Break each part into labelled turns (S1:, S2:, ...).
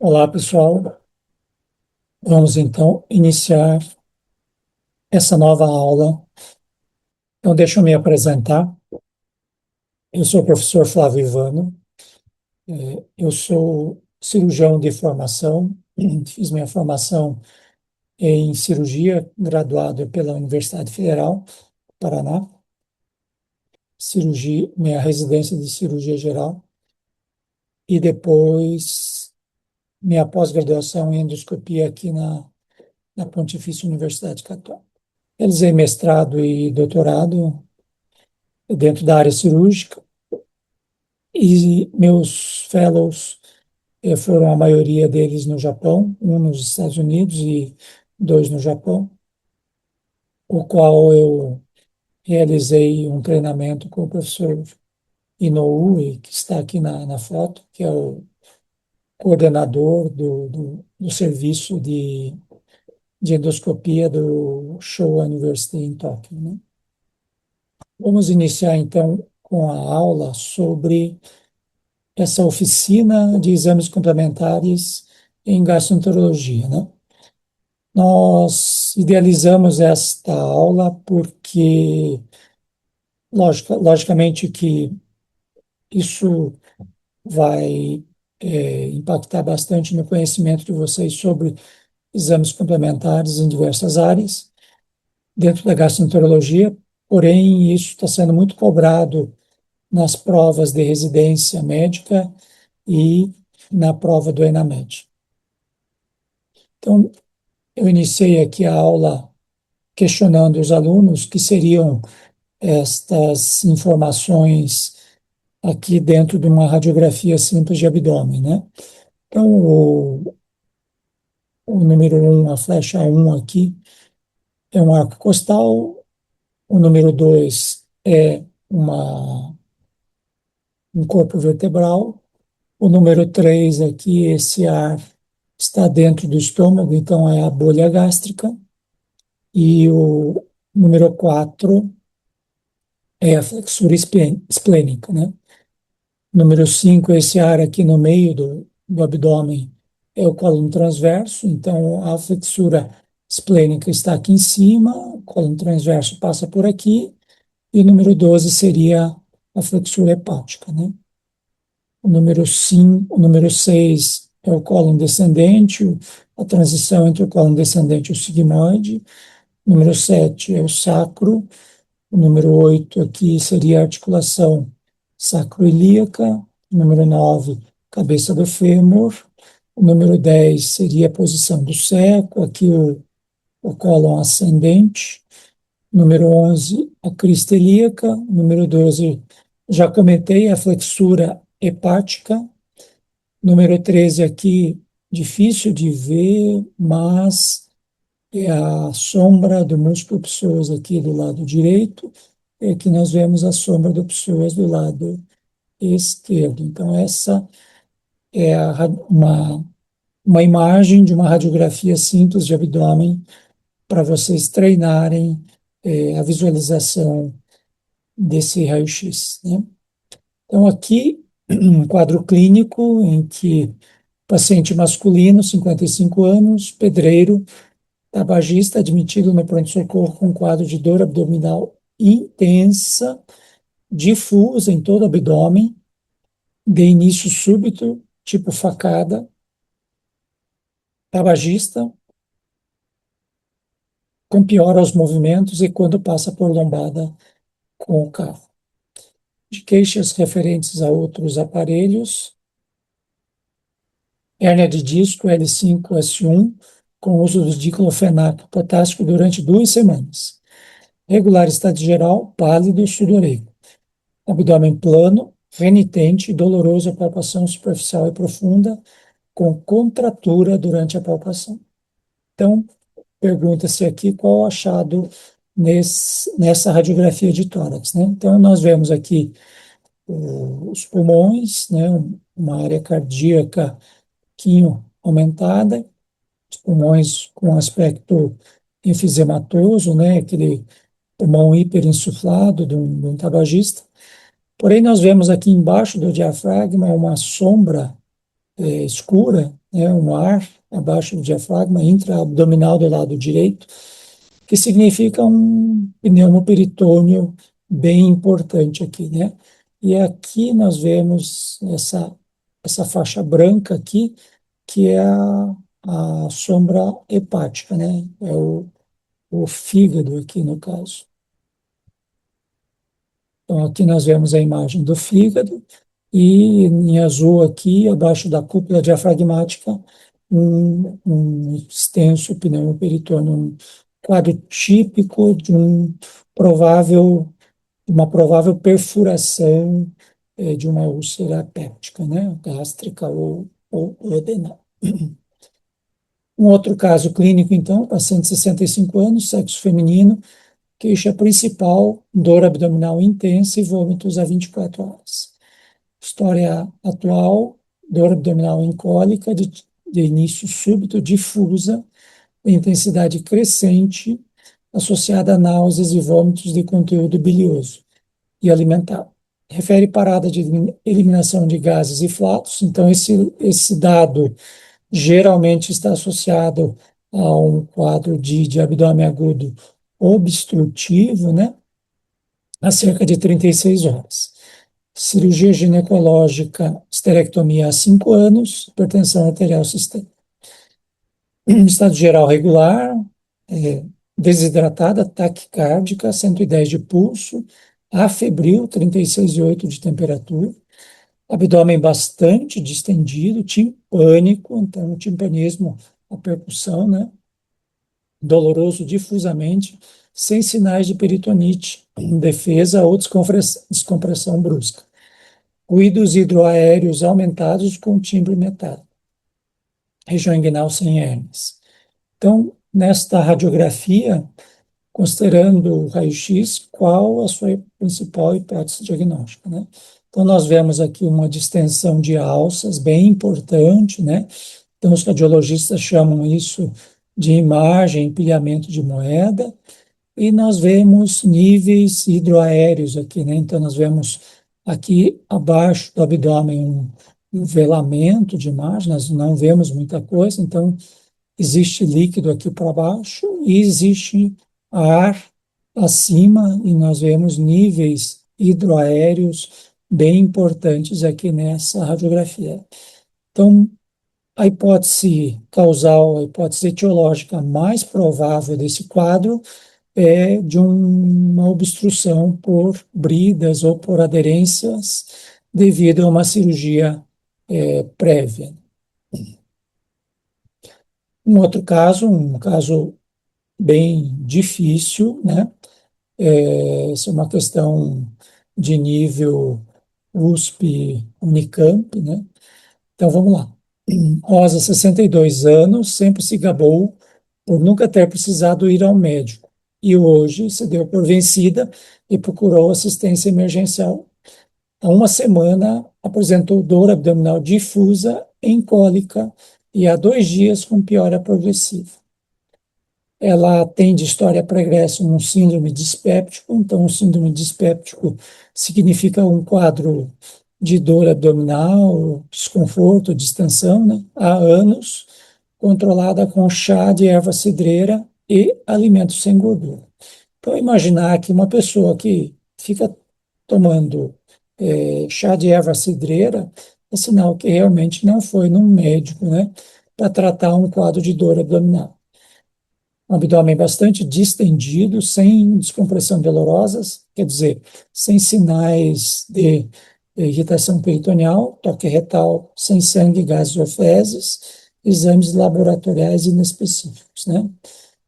S1: Olá, pessoal. Vamos então iniciar essa nova aula. Então, deixa eu me apresentar. Eu sou o professor Flávio Ivano. Eu sou cirurgião de formação. Fiz minha formação em cirurgia, graduado pela Universidade Federal do Paraná. Minha residência de cirurgia geral. E depois, minha pós-graduação em endoscopia aqui na Pontifícia Universidade Católica. Realizei mestrado e doutorado dentro da área cirúrgica, e meus fellows foram a maioria deles no Japão, um nos Estados Unidos e dois no Japão, o qual eu realizei um treinamento com o professor Inoue, que está aqui na foto, que é o coordenador do serviço de endoscopia do Showa University em Tóquio, né? Vamos iniciar então com a aula sobre essa oficina de exames complementares em gastroenterologia, né? Nós idealizamos esta aula porque, logicamente, que isso vai impactar bastante no conhecimento de vocês sobre exames complementares em diversas áreas dentro da gastroenterologia, porém, isso está sendo muito cobrado nas provas de residência médica e na prova do ENAMED. Então, eu iniciei aqui a aula questionando os alunos que seriam estas informações aqui dentro de uma radiografia simples de abdômen, né? Então, o número um, a flecha um aqui, é um arco costal, o número 2 é um corpo vertebral, o número 3 aqui, esse ar está dentro do estômago, então é a bolha gástrica, e o número 4 é a flexura esplênica, né? Número 5, esse ar aqui no meio do abdômen é o cólon transverso, então a flexura esplênica está aqui em cima, o cólon transverso passa por aqui, e o número 12 seria a flexura hepática, né? O número 6 é o cólon descendente, a transição entre o cólon descendente e o sigmoide. O número 7 é o sacro. O número 8 aqui seria a articulação sacroiliaca. O número 9, cabeça do fêmur. O número 10 seria a posição do seco, aqui o cólon ascendente. Número 11, a crista ilíaca. Número 12, já comentei, a flexura hepática. Número 13 aqui, difícil de ver, mas é a sombra do músculo psoas aqui do lado direito, e aqui nós vemos a sombra do psoas do lado esquerdo. Então, essa é uma imagem de uma radiografia simples de abdômen para vocês treinarem a visualização desse raio-x, né? Então, aqui, um quadro clínico em que paciente masculino, 55 anos, pedreiro, tabagista, admitido no pronto-socorro com quadro de dor abdominal intensa, difusa em todo o abdômen, de início súbito, tipo facada, tabagista, com piora aos movimentos e quando passa por lombada com o carro. De queixas referentes a outros aparelhos, hérnia de disco L5-S1, com uso do diclofenaco potássico durante 2 semanas. Regular estado geral, pálido e sudorento. Abdômen plano, renitente e doloroso a palpação superficial e profunda, com contratura durante a palpação. Então, pergunta-se aqui qual o achado nessa radiografia de tórax, né? Então, nós vemos aqui os pulmões, né? Uma área cardíaca pouquinho aumentada, os pulmões com aspecto enfisematoso, né? Aquele pulmão hiperinsuflado de um tabagista. Porém, nós vemos aqui embaixo do diafragma uma sombra escura, né, um ar abaixo do diafragma, intraabdominal do lado direito, que significa um pneumoperitônio bem importante aqui, né? E aqui nós vemos essa faixa branca aqui, que é a sombra hepática, né? É o fígado aqui no caso. Então aqui nós vemos a imagem do fígado e em azul aqui, abaixo da cúpula diafragmática, um extenso pneumoperitônio, um quadro típico de uma provável perfuração de uma úlcera péptica, né? Gástrica ou adenal. Um outro caso clínico, então, paciente de 65 anos, sexo feminino, queixa principal, dor abdominal intensa e vômitos a 24 horas. História atual, dor abdominal incólica, de início súbito, difusa, de intensidade crescente, associada a náuseas e vômitos de conteúdo bilioso e alimentar. Refere parada de eliminação de gases e flatos, então esse dado geralmente está associado a um quadro de abdômen agudo obstrutivo, né? A cerca de 36 horas. Cirurgia ginecológica, esterectomia há 5 anos, hipertensão arterial sistêmica. Estado geral regular, desidratada, taquicárdica, 110 de pulso, afebril, 36,8 de temperatura, abdômen bastante distendido, timpânico, então o timpanismo, a percussão, né? Doloroso difusamente, sem sinais de peritonite, defesa ou descompressão brusca. Ruídos hidroaéreos aumentados com timbre metálico. Região inguinal sem hernias. Então, nesta radiografia, considerando o raio-x, qual a sua principal hipótese diagnóstica, né? Então, nós vemos aqui uma distensão de alças bem importante, né? Então, os radiologistas chamam isso de imagem, empilhamento de moeda, e nós vemos níveis hidroaéreos aqui, né? Então, nós vemos aqui abaixo do abdômen um velamento de imagem, nós não vemos muita coisa, então existe líquido aqui para baixo e existe ar acima, e nós vemos níveis hidroaéreos bem importantes aqui nessa radiografia. Então, a hipótese causal, a hipótese etiológica mais provável desse quadro é de uma obstrução por bridas ou por aderências devido a uma cirurgia prévia. Um caso bem difícil, né? Essa é uma questão de nível USP, Unicamp, né? Então vamos lá. Rosa, 62 anos, sempre se gabou por nunca ter precisado ir ao médico. E hoje se deu por vencida e procurou assistência emergencial. Há uma semana apresentou dor abdominal difusa em cólica e há 2 dias com piora progressiva. Ela tem de história pregressa um síndrome dispéptico, então o síndrome dispéptico significa um quadro de dor abdominal, desconforto, distensão, né? Há anos, controlada com chá de erva cidreira e alimentos sem gordura. Então, imaginar que uma pessoa que fica tomando chá de erva cidreira é sinal que realmente não foi num médico, né, para tratar um quadro de dor abdominal. Um abdômen bastante distendido, sem descompressão dolorosas, quer dizer, sem sinais de irritação peritoneal, toque retal, sem sangue, gases ou fezes, exames laboratoriais inespecíficos, né?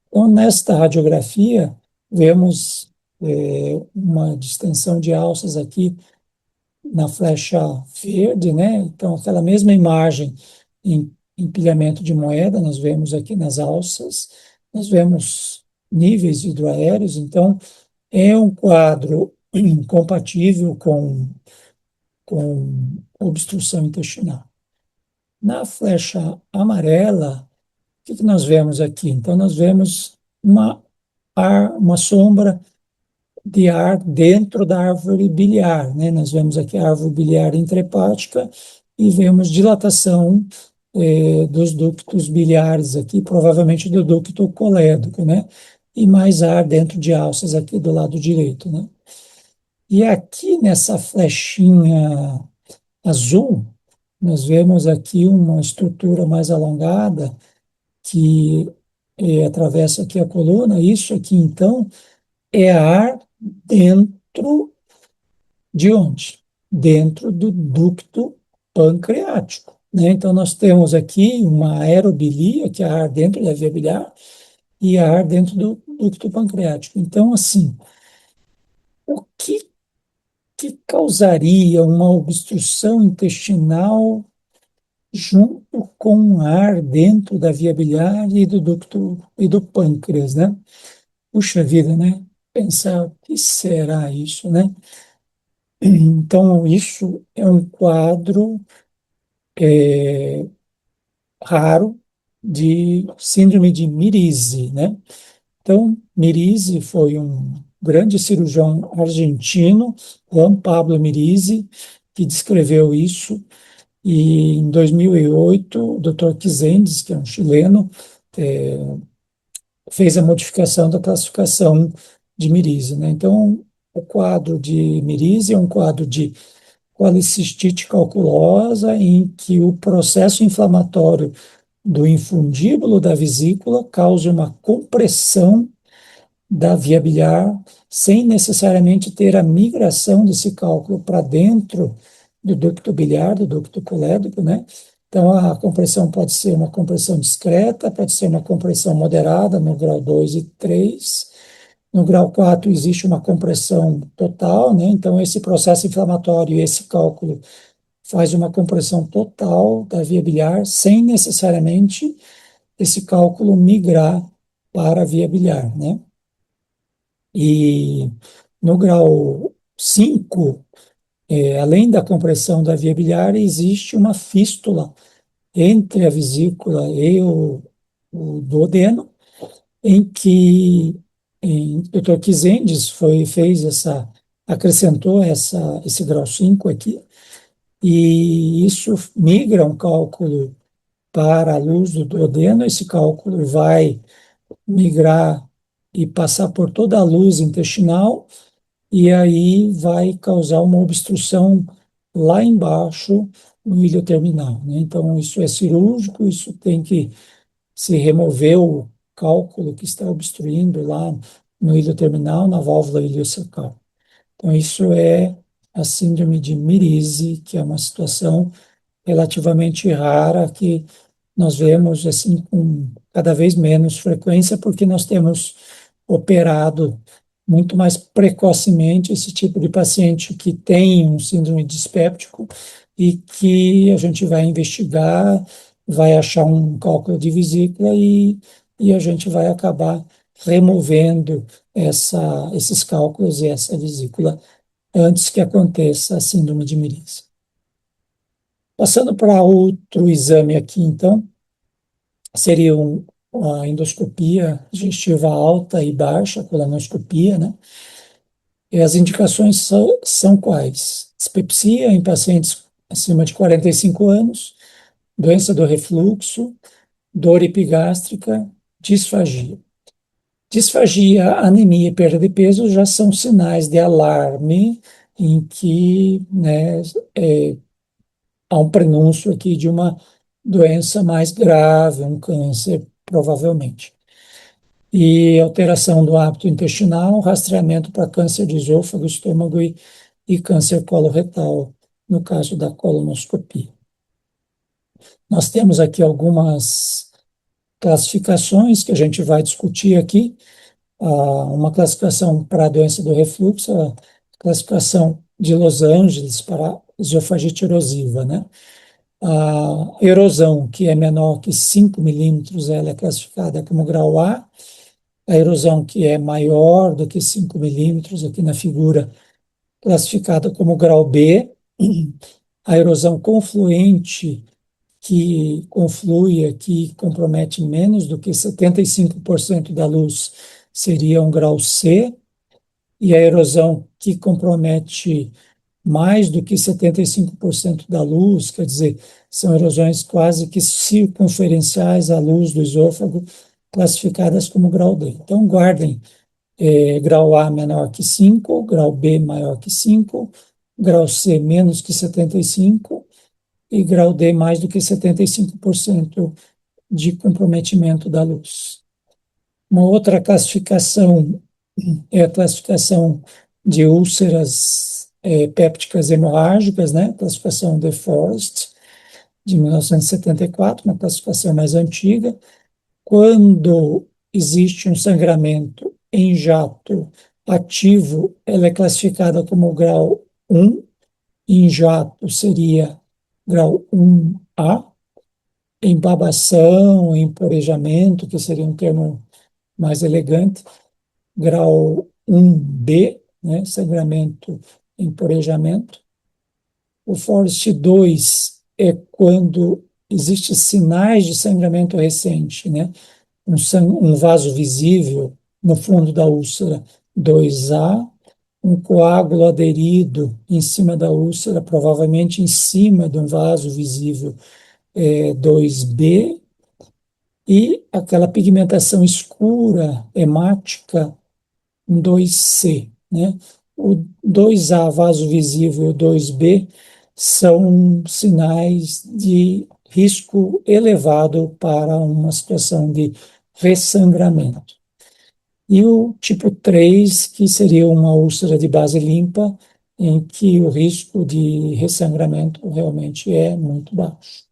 S1: Então, nesta radiografia, vemos uma distensão de alças aqui na flecha verde, né? Então, aquela mesma imagem em empilhamento de moeda, nós vemos aqui nas alças, nós vemos níveis hidroaéreos, então é um quadro compatível com obstrução intestinal. Na flecha amarela, o que nós vemos aqui? Então, nós vemos uma sombra de ar dentro da árvore biliar, né? Nós vemos aqui a árvore biliar intrahepática e vemos dilatação dos ductos biliares aqui, provavelmente do ducto colédoco, né? E mais ar dentro de alças aqui do lado direito, né? E aqui nessa flechinha azul, nós vemos aqui uma estrutura mais alongada que atravessa aqui a coluna. Isso aqui, então, é ar dentro de onde? Dentro do ducto pancreático, né? Então, nós temos aqui uma aerobilia, que é ar dentro da via biliar, e ar dentro do ducto pancreático. Então, assim, o que causaria uma obstrução intestinal junto com ar dentro da via biliar e do ducto e do pâncreas, né? Puxa vida, né? Pensar, o que será isso, né? Então, isso é um quadro raro de síndrome de Mirizi, né? Então, Mirizi foi um grande cirurgião argentino, Juan Pablo Mirizi, que descreveu isso. E em 2008, o Dr. Quisendes, que é um chileno, fez a modificação da classificação de Mirizi, né? Então, o quadro de Mirizi é um quadro de colicistite calculosa em que o processo inflamatório do infundíbulo da vesícula causa uma compressão da via biliar, sem necessariamente ter a migração desse cálculo para dentro do ducto biliar, do ducto colédoco, né? Então, a compressão pode ser uma compressão discreta, pode ser uma compressão moderada, no grau 2 e 3. No grau 4 existe uma compressão total, né? Então, esse processo inflamatório, esse cálculo, faz uma compressão total da via biliar, sem necessariamente esse cálculo migrar para a via biliar, né? E no grau 5, além da compressão da via biliar, existe uma fístula entre a vesícula e o duodeno, em que o Dr. Quisendes acrescentou esse grau 5 aqui, e isso migra um cálculo para a luz do duodeno. Esse cálculo vai migrar e passar por toda a luz intestinal, e aí vai causar uma obstrução lá embaixo no ilho terminal, né? Então, isso é cirúrgico, isso tem que se remover o cálculo que está obstruindo lá no ilho terminal, na válvula iliocecal. Então, isso é a síndrome de Mirizi, que é uma situação relativamente rara que nós vemos assim com cada vez menos frequência, porque nós temos operado muito mais precocemente esse tipo de paciente que tem um síndrome dispéptico e que a gente vai investigar, vai achar um cálculo de vesícula e a gente vai acabar removendo esses cálculos e essa vesícula antes que aconteça a síndrome de Miriz. Passando para outro exame aqui, então, seria a endoscopia digestiva alta e baixa, colonoscopia, né? E as indicações são quais? Dispepsia em pacientes acima de 45 anos, doença do refluxo, dor epigástrica, disfagia. Disfagia, anemia e perda de peso já são sinais de alarme em que, né, há um prenúncio aqui de uma doença mais grave, um câncer, provavelmente. E alteração do hábito intestinal, rastreamento para câncer de esôfago, estômago e câncer coloretal, no caso da colonoscopia. Nós temos aqui algumas classificações que a gente vai discutir aqui. Uma classificação para a doença do refluxo, a classificação de Los Angeles para esofagite erosiva, né? A erosão, que é menor que 5 milímetros, ela é classificada como grau A. A erosão, que é maior do que 5 milímetros, aqui na figura, classificada como grau B. A erosão confluente, que conflui aqui, compromete menos do que 75% da luz, seria um grau C. E a erosão que compromete mais do que 75% da luz, quer dizer, são erosões quase que circunferenciais à luz do esôfago, classificadas como grau D. Então, guardem grau A menor que 5, grau B maior que 5, grau C menos que 75 e grau D mais do que 75% de comprometimento da luz. Uma outra classificação é a classificação de úlceras pépticas hemorrágicas, né? Classificação de Forest, de 1974, uma classificação mais antiga. Quando existe um sangramento em jato ativo, ela é classificada como grau 1, em jato seria grau 1A, em babação, em porejamento, que seria um termo mais elegante, grau 1B, né, sangramento em porejamento. O Forest 2 é quando existem sinais de sangramento recente, né? Um vaso visível no fundo da úlcera, 2A, um coágulo aderido em cima da úlcera, provavelmente em cima de um vaso visível, 2B, e aquela pigmentação escura, hemática, 2C, né? O 2A, vaso visível, 2B, são sinais de risco elevado para uma situação de ressangramento. E o tipo 3, que seria uma úlcera de base limpa, em que o risco de ressangramento realmente é muito baixo.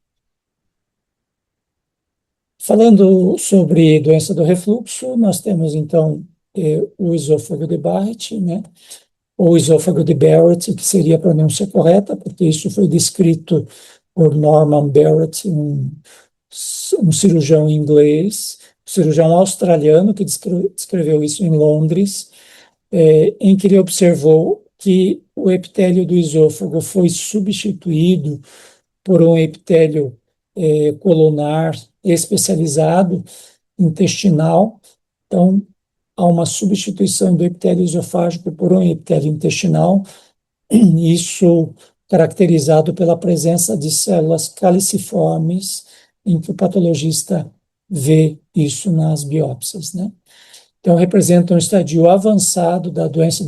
S1: Falando sobre doença do refluxo, nós temos então o esôfago de Barrett, né? Ou esôfago de Barrett, que seria a pronúncia correta, porque isso foi descrito por Norman Barrett, um cirurgião inglês, um cirurgião australiano que descreveu isso em Londres, em que ele observou que o epitélio do esôfago foi substituído por um epitélio colunar especializado, intestinal. Então, há uma substituição do epitélio esofágico por um epitélio intestinal, isso caracterizado pela presença de células caliciformes, em que o patologista vê isso nas biópsias, né? Então, representa um estadio avançado da doença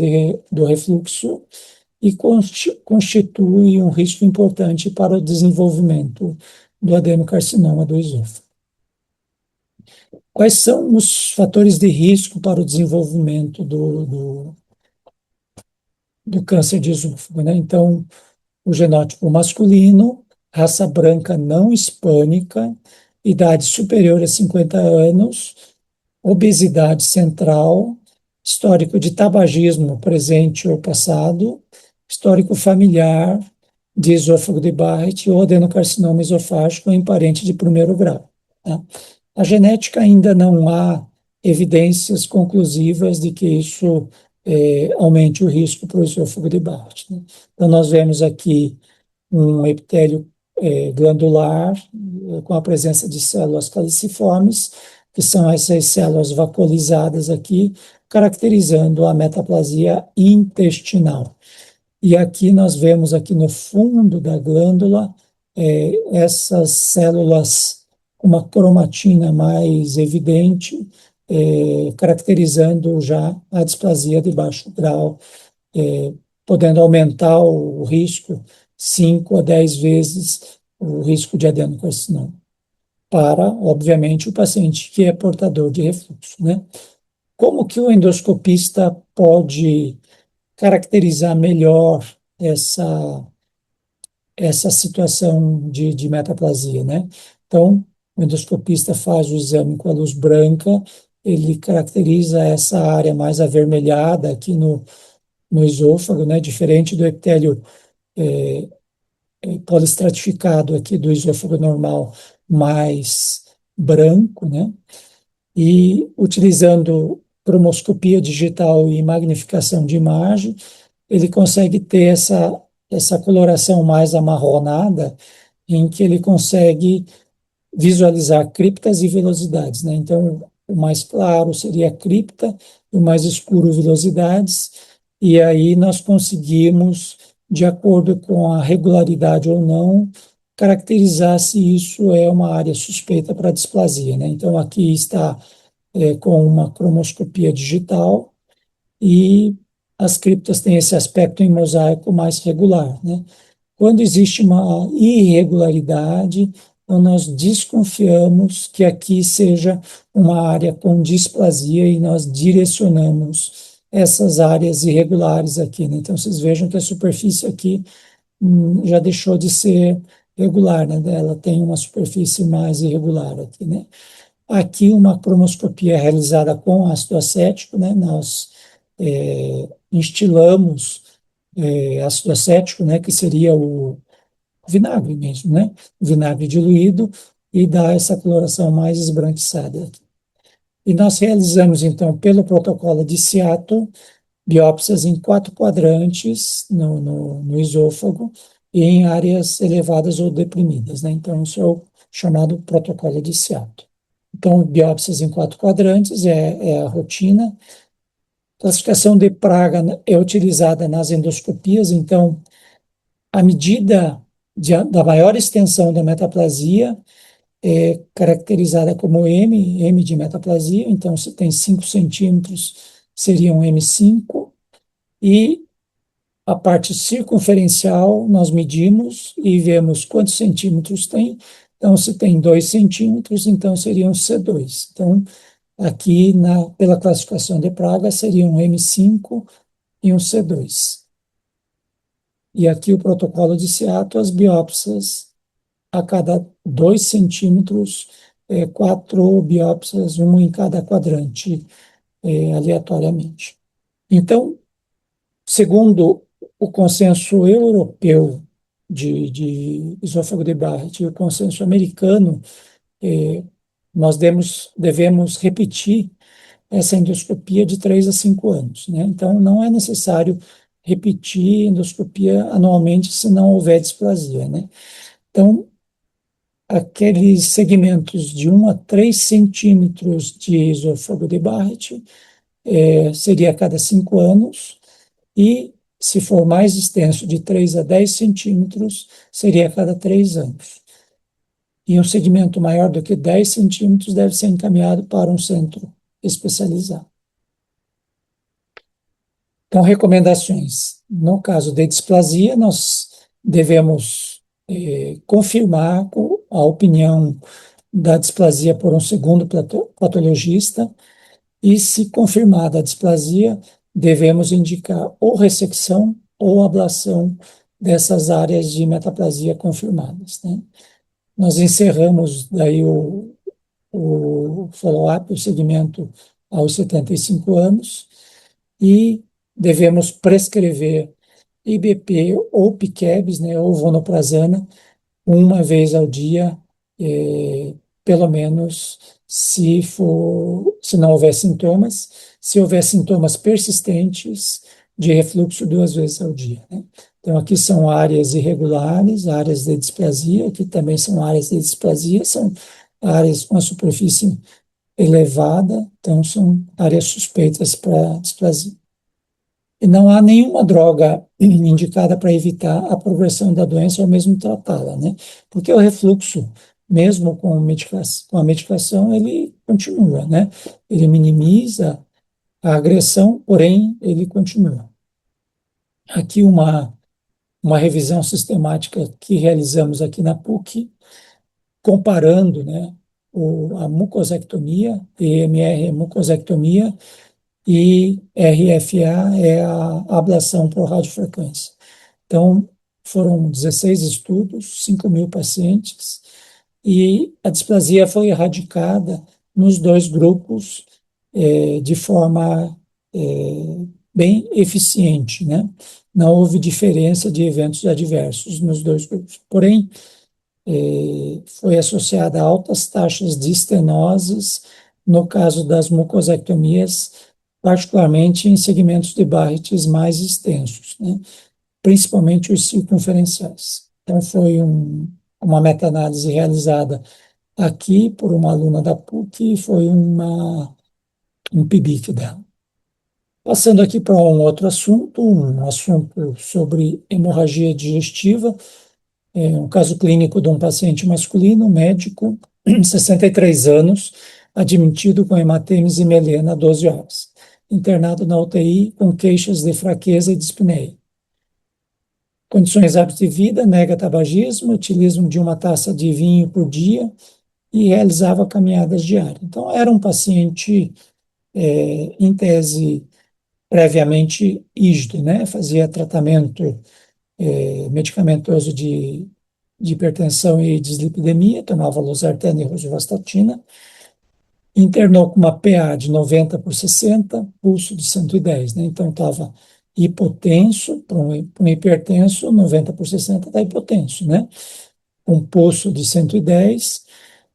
S1: do refluxo e constitui um risco importante para o desenvolvimento do adenocarcinoma do esôfago. Quais são os fatores de risco para o desenvolvimento do câncer de esôfago, né? Então, o genótipo masculino, raça branca não hispânica, idade superior a 50 anos, obesidade central, histórico de tabagismo presente ou passado, histórico familiar de esôfago de Barrett ou adenocarcinoma esofágico em parente de primeiro grau. Tá? A genética ainda não há evidências conclusivas de que isso aumente o risco para o esôfago de Barrett. Né? Então, nós vemos aqui um epitélio glandular com a presença de células caliciformes, que são essas células vacuolizadas aqui, caracterizando a metaplasia intestinal. E aqui nós vemos aqui no fundo da glândula essas células com uma cromatina mais evidente, caracterizando já a displasia de baixo grau, podendo aumentar o risco 5 a 10 vezes o risco de adenocarcinoma, para, obviamente, o paciente que é portador de refluxo, né? Como que o endoscopista pode caracterizar melhor essa situação de metaplasia, né? Então, o endoscopista faz o exame com a luz branca, ele caracteriza essa área mais avermelhada aqui no esôfago, né? Diferente do epitélio polistratificado aqui do esôfago normal, mais branco, né? E utilizando cromoscopia digital e magnificação de imagem, ele consegue ter essa coloração mais amarronada, em que ele consegue visualizar criptas e velocidades, né? Então, o mais claro seria a cripta, o mais escuro velocidades, e aí nós conseguimos de acordo com a regularidade ou não, caracterizar se isso é uma área suspeita para displasia, né? Então, aqui está com uma cromoscopia digital e as criptas têm esse aspecto em mosaico mais regular, né? Quando existe uma irregularidade, então nós desconfiamos que aqui seja uma área com displasia e nós direcionamos essas áreas irregulares aqui, né? Então, vocês vejam que a superfície aqui já deixou de ser regular, né? Ela tem uma superfície mais irregular aqui, né? Aqui uma cromoscopia realizada com ácido acético, né? Nós instilamos ácido acético, né? Que seria o vinagre mesmo, né? Vinagre diluído e dá essa coloração mais esbranquiçada. E nós realizamos, então, pelo protocolo de Seattle, biópsias em 4 quadrantes no esôfago e em áreas elevadas ou deprimidas, né? Então, isso é o chamado protocolo de Seattle. Então, biópsias em 4 quadrantes é a rotina. Classificação de praga é utilizada nas endoscopias, então, a medida da maior extensão da metaplasia é caracterizada como M de metaplasia, então, se tem 5 centímetros, seria um M5, e a parte circunferencial nós medimos e vemos quantos centímetros tem. Então, se tem 2 centímetros, então seria um C2. Então, aqui, pela classificação de praga, seria um M5 e um C2. E aqui o protocolo de Seattle, as biópsias a cada 2 centímetros, 4 biópsias, uma em cada quadrante, aleatoriamente. Então, segundo o consenso europeu de esôfago de Barrett e o consenso americano, nós devemos repetir essa endoscopia de 3 a 5 anos, né? Então, não é necessário repetir endoscopia anualmente se não houver displasia, né? Então, aqueles segmentos de 1 a 3 centímetros de esôfago de Barrett seria a cada 5 anos, e se for mais extenso, de 3 a 10 centímetros, seria a cada 3 anos. E um segmento maior do que 10 centímetros deve ser encaminhado para um centro especializado. Então, recomendações. No caso de displasia, nós devemos confirmar a opinião da displasia por um segundo patologista, e, se confirmada a displasia, devemos indicar ou ressecção ou ablação dessas áreas de metaplasia confirmadas, né? Nós encerramos daí o follow-up, o segmento aos 75 anos, e devemos prescrever IBP ou PIQEBS, né, ou vonoprazana, uma vez ao dia, pelo menos, se não houver sintomas. Se houver sintomas persistentes, de refluxo 2 vezes ao dia, né? Então, aqui são áreas irregulares, áreas de displasia, que também são áreas de displasia, são áreas com a superfície elevada, então são áreas suspeitas para displasia. E não há nenhuma droga indicada para evitar a progressão da doença ou mesmo tratá-la, né? Porque o refluxo, mesmo com a medicação, ele continua, né? Ele minimiza a agressão, porém, ele continua. Aqui uma revisão sistemática que realizamos aqui na PUC, comparando, né, a mucosectomia, EMR é mucosectomia, e RFA é a ablação por radiofrequência. Então, foram 16 estudos, 5.000 pacientes, e a displasia foi erradicada nos 2 grupos de forma bem eficiente, né? Não houve diferença de eventos adversos nos 2 grupos. Porém, foi associada a altas taxas de estenoses no caso das mucosectomias, particularmente em segmentos de Barrett mais extensos, né? Principalmente os circunferenciais. Então, foi uma meta-análise realizada aqui por uma aluna da PUC, e foi um PIBIC dela. Passando aqui para um assunto sobre hemorragia digestiva, um caso clínico de um paciente masculino, médico, 63 anos, admitido com hematêmese melena há 12 horas, internado na UTI com queixas de fraqueza e dispneia. Condições hábitos de vida, nega tabagismo, utilismo de uma taça de vinho por dia e realizava caminhadas diárias. Então, era um paciente, em tese, previamente rígido, né? Fazia tratamento medicamentoso de hipertensão e dislipidemia, tomava losartana e rosuvastatina, internou com uma PA de 90 por 60, pulso de 110, né? Então estava hipotenso, para um hipertenso, 90 por 60 está hipotenso, né? Um pulso de 110,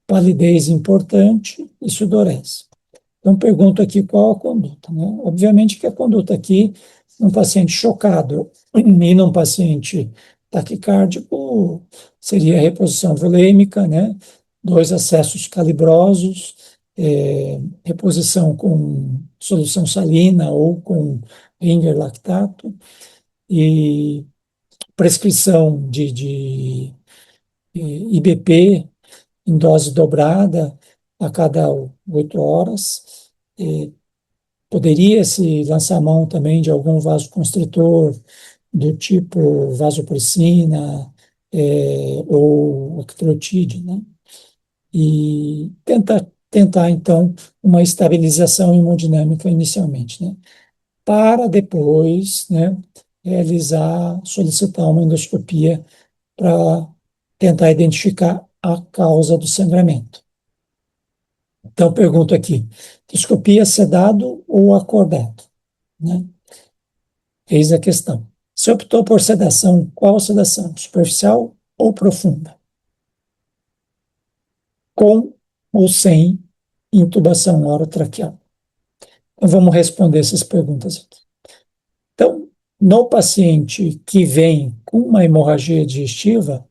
S1: palidez importante e sudorese. Então, pergunto aqui qual a conduta, né? Obviamente que a conduta aqui, num paciente chocado e num paciente taquicárdico, seria a reposição volêmica, né? Dois acessos calibrosos, reposição com solução salina ou com Ringer lactato, e prescrição de IBP em dose dobrada a cada 8 horas. Poderia-se lançar mão também de algum vasoconstritor do tipo vasopressina, ou octreotide, né? E tentar, então, uma estabilização hemodinâmica inicialmente, né? Para depois, né, solicitar uma endoscopia para tentar identificar a causa do sangramento. Então, pergunto aqui, endoscopia sedado ou acordado, né? Eis a questão. Se optou por sedação, qual sedação? Superficial ou profunda? Com ou sem intubação orotraqueal? Então, vamos responder essas perguntas aqui. Então, no paciente que vem com uma hemorragia digestiva,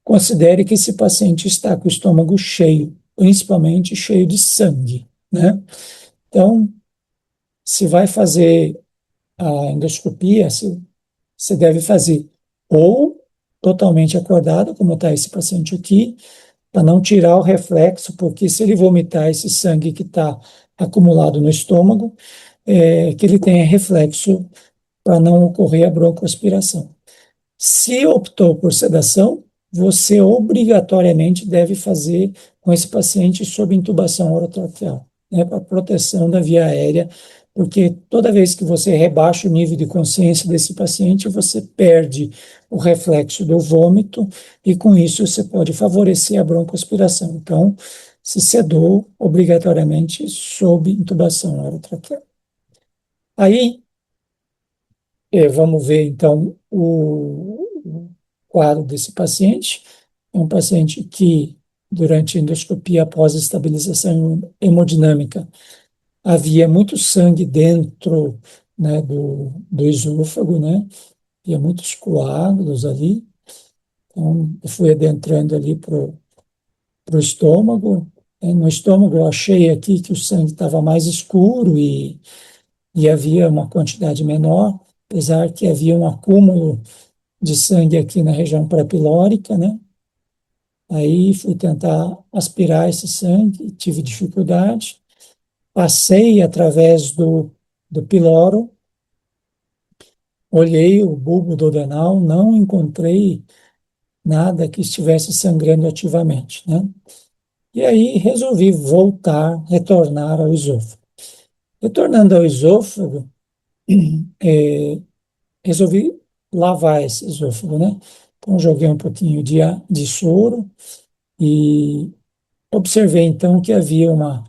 S1: considere que esse paciente está com o estômago cheio, principalmente cheio de sangue, né? Então, se vai fazer a endoscopia, você deve fazer ou totalmente acordado, como está esse paciente aqui, para não tirar o reflexo, porque se ele vomitar esse sangue que está acumulado no estômago, que ele tenha reflexo para não ocorrer a broncoaspiração. Se optou por sedação, você obrigatoriamente deve fazer com esse paciente sob intubação orotraqueal, né, para proteção da via aérea, porque toda vez que você rebaixa o nível de consciência desse paciente, você perde o reflexo do vômito e com isso você pode favorecer a broncoaspiração. Então, se sedou obrigatoriamente sob intubação orotraqueal. Aí, vamos ver então o quadro desse paciente. É um paciente que, durante a endoscopia após a estabilização hemodinâmica, havia muito sangue dentro, né, do esôfago, né? Havia muitos coágulos ali. Então, eu fui adentrando ali para o estômago. No estômago, eu achei aqui que o sangue estava mais escuro e havia uma quantidade menor, apesar que havia um acúmulo de sangue aqui na região pré-pilórica, né? Aí fui tentar aspirar esse sangue, tive dificuldade. Passei através do piloro, olhei o bulbo duodenal, não encontrei nada que estivesse sangrando ativamente, né? E aí resolvi retornar ao esôfago. Retornando ao esôfago, resolvi lavar esse esôfago, né? Então joguei um pouquinho de soro e observei então que havia uma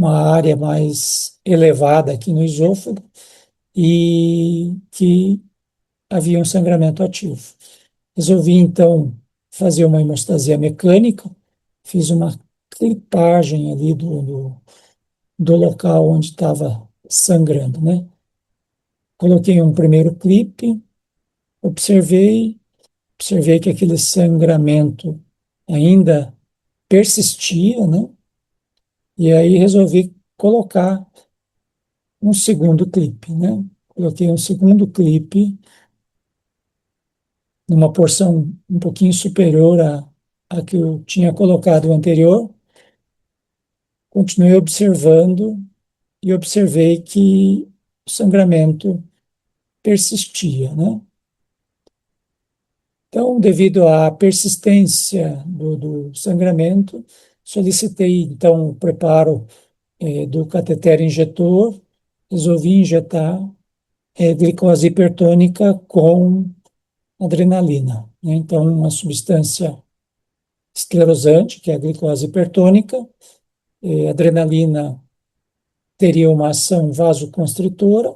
S1: área mais elevada aqui no esôfago e que havia um sangramento ativo. Resolvi então fazer uma hemostasia mecânica, fiz uma clipagem ali do local onde estava sangrando, né? Coloquei um primeiro clipe, observei que aquele sangramento ainda persistia, né? E aí resolvi colocar um segundo clipe, né? Coloquei um segundo clipe numa porção um pouquinho superior à que eu tinha colocado o anterior. Continuei observando e observei que o sangramento persistia, né? Então, devido à persistência do sangramento, solicitei, então, o preparo do cateter injetor, resolvi injetar glicose hipertônica com adrenalina, né? Então, uma substância esclerosante, que é a glicose hipertônica, adrenalina teria uma ação vasoconstritora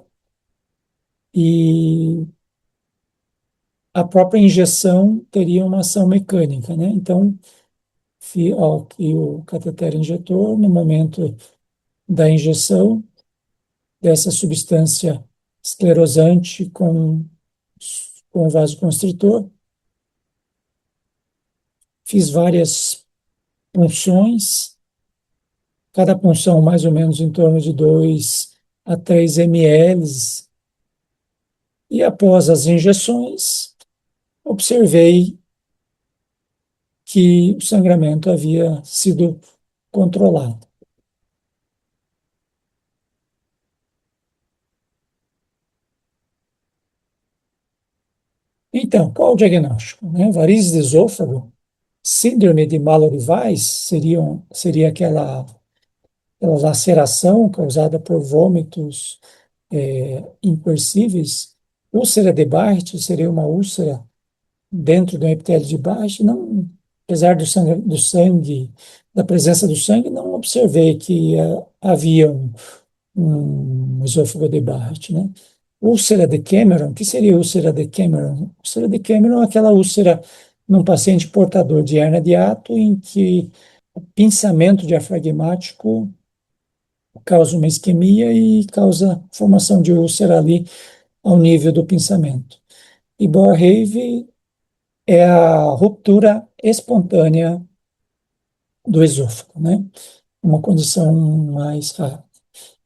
S1: e a própria injeção teria uma ação mecânica, né? Então, aqui o cateter injetor, no momento da injeção dessa substância esclerosante com vasoconstritor, fiz várias punções, cada punção mais ou menos em torno de 2 a 3 ml, e após as injeções, observei que o sangramento havia sido controlado. Então, qual o diagnóstico, né? Varizes de esôfago, síndrome de Mallory-Weiss seria aquela laceração causada por vômitos incoercíveis. Úlcera de Barrett seria uma úlcera dentro do epitélio de Barrett. Não, apesar da presença do sangue, não observei que havia um esôfago de Barrett, né? Úlcera de Cameron, o que seria úlcera de Cameron? Úlcera de Cameron é aquela úlcera num paciente portador de hernia de hiato em que o pinçamento diafragmático causa uma isquemia e causa formação de úlcera ali ao nível do pinçamento. E Boerhaave é a ruptura espontânea do esôfago, né? Uma condição mais rara.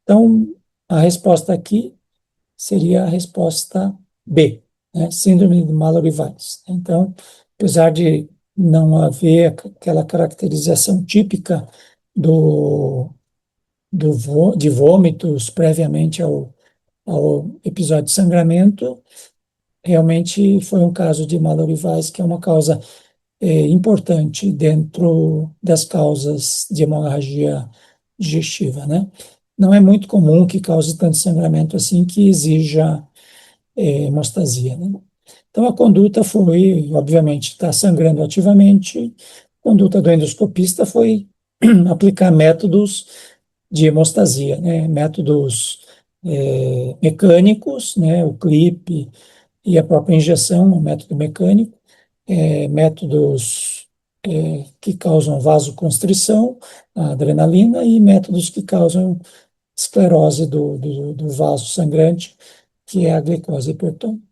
S1: Então, a resposta aqui seria a resposta B, né? Síndrome de Mallory-Weiss. Então, apesar de não haver aquela caracterização típica do, de vômitos previamente ao episódio de sangramento, realmente foi um caso de Mallory-Weiss, que é uma causa importante dentro das causas de hemorragia digestiva, né? Não é muito comum que cause tanto sangramento assim que exija hemostasia, né? Então, a conduta foi, obviamente, está sangrando ativamente. A conduta do endoscopista foi aplicar métodos de hemostasia, né? Métodos mecânicos, né? O clipe e a própria injeção, o método mecânico, métodos que causam vasoconstrição, a adrenalina, e métodos que causam esclerose do vaso sangrante, que é a glicose hipertônica.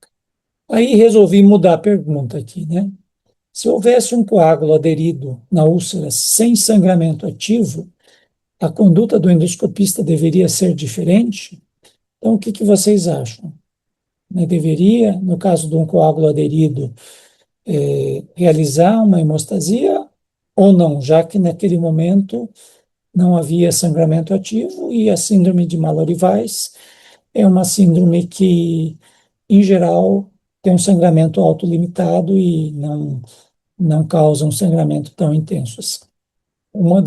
S1: Aí resolvi mudar a pergunta aqui, né? Se houvesse um coágulo aderido na úlcera sem sangramento ativo, a conduta do endoscopista deveria ser diferente? Então, o que que vocês acham? Né, deveria, no caso de um coágulo aderido, realizar uma hemostasia ou não, já que naquele momento não havia sangramento ativo e a síndrome de Mallory-Weiss é uma síndrome que, em geral, tem um sangramento autolimitado e não causa um sangramento tão intenso assim. Uma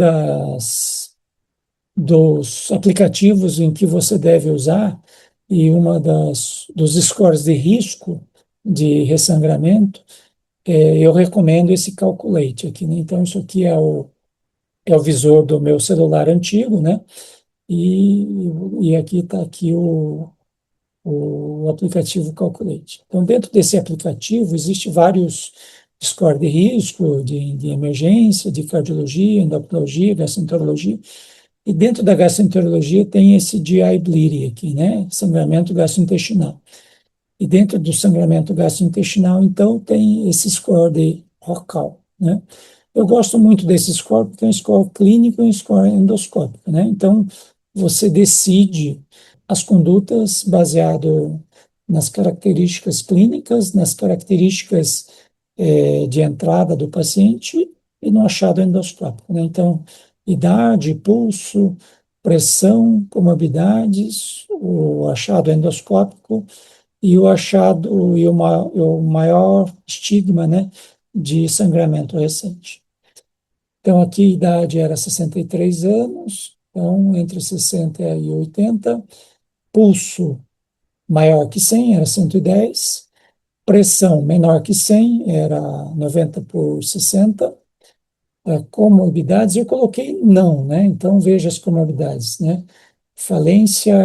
S1: dos aplicativos em que você deve usar e uma dos scores de risco de ressangramento, eu recomendo esse Calculate aqui, né? Então, isso aqui é o visor do meu celular antigo, né? E aqui está aqui o aplicativo Calculate. Então, dentro desse aplicativo, existe vários scores de risco, de emergência, de cardiologia, endocrinologia, gastroenterologia. E dentro da gastroenterologia tem esse GI bleeding aqui, né? Sangramento gastrointestinal. E dentro do sangramento gastrointestinal, então, tem esse score de ROCAL, né? Eu gosto muito desse score porque é um score clínico e um score endoscópico, né? Então, você decide as condutas baseado nas características clínicas, nas características de entrada do paciente e no achado endoscópico, né? Então, idade, pulso, pressão, comorbidades, o achado endoscópico e o achado e o maior estigma, né, de sangramento recente. Então, aqui a idade era 63 anos, então entre 60 e 80, pulso maior que 100, era 110, pressão menor que 100, era 90 por 60, comorbidades, eu coloquei não, né? Então, veja as comorbidades, né? Falência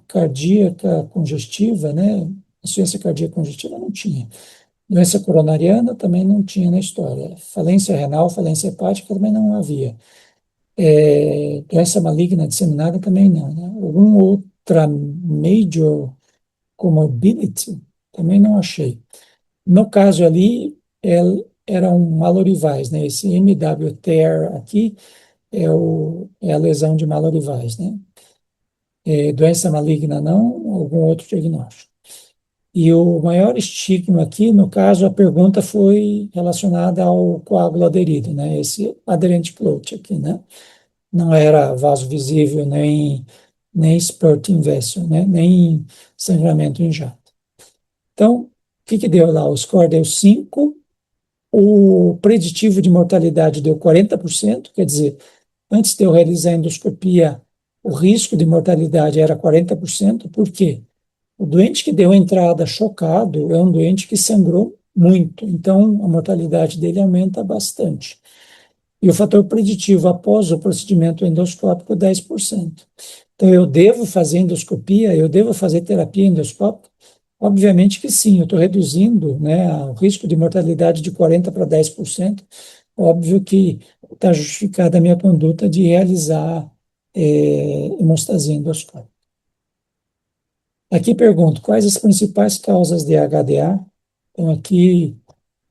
S1: cardíaca congestiva, né? Insuficiência cardíaca congestiva não tinha. Doença coronariana também não tinha na história. Falência renal, falência hepática também não havia. Doença maligna disseminada também não, né? Alguma outra major comorbidity também não achei. No caso ali, eram malorivais, né? Esse MWTR aqui é a lesão de malorivais, né? Doença maligna não, algum outro diagnóstico. E o maior estigma aqui, no caso, a pergunta foi relacionada ao coágulo aderido, né? Esse aderente float aqui, né? Não era vaso visível, nem spurting vessel, né? Nem sangramento em jato. Então, o que deu lá? O score deu 5, o preditivo de mortalidade deu 40%, quer dizer, antes de eu realizar a endoscopia, o risco de mortalidade era 40%, por quê? O doente que deu entrada chocado é um doente que sangrou muito, então a mortalidade dele aumenta bastante. E o fator preditivo após o procedimento endoscópico, 10%. Então, eu devo fazer endoscopia, eu devo fazer terapia endoscópica? Obviamente que sim, eu estou reduzindo, né, o risco de mortalidade de 40% para 10%. Óbvio que está justificada a minha conduta de realizar hemostasia endoscópica. Aqui pergunto, quais as principais causas de HDA? Então, aqui,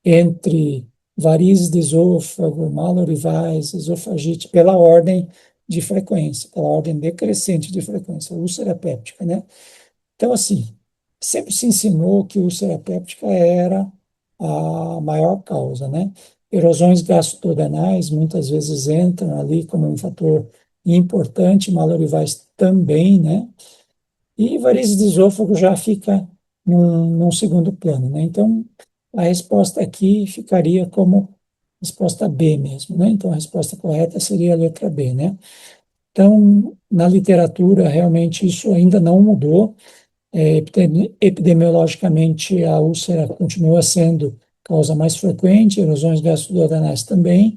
S1: entre varizes de esôfago, malorivais, esofagite, pela ordem de frequência, pela ordem decrescente de frequência, úlcera péptica, né? Então, assim, sempre se ensinou que úlcera péptica era a maior causa, né? Erosões gastrodenais muitas vezes entram ali como um fator importante, malorivais também, né? E varizes de esôfago já fica num segundo plano, né? Então, a resposta aqui ficaria como resposta B mesmo, né? Então, a resposta correta seria a letra B, né? Então, na literatura, realmente isso ainda não mudou. Epidemiologicamente, a úlcera continua sendo causa mais frequente, erosões gastroduodenais também,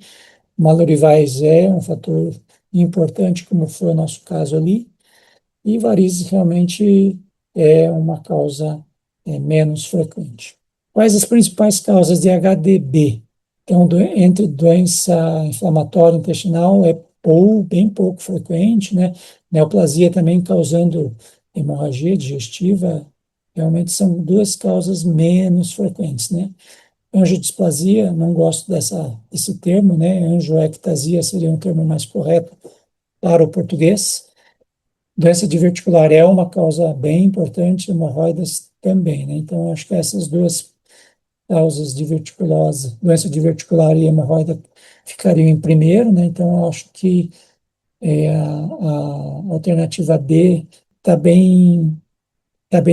S1: malorivais é um fator importante, como foi o nosso caso ali, e varizes realmente é uma causa menos frequente. Quais as principais causas de HDB? Então, entre doença inflamatória intestinal bem pouco frequente, né? Neoplasia também causando hemorragia digestiva, realmente são duas causas menos frequentes, né? Angiodisplasia, não gosto desse termo, né? Angioectasia seria um termo mais correto para o português. Doença diverticular é uma causa bem importante, hemorroidas também, né? Então, acho que essas duas causas diverticulose, doença diverticular e hemorroida ficariam em primeiro, né? Então, eu acho que a alternativa B tá bem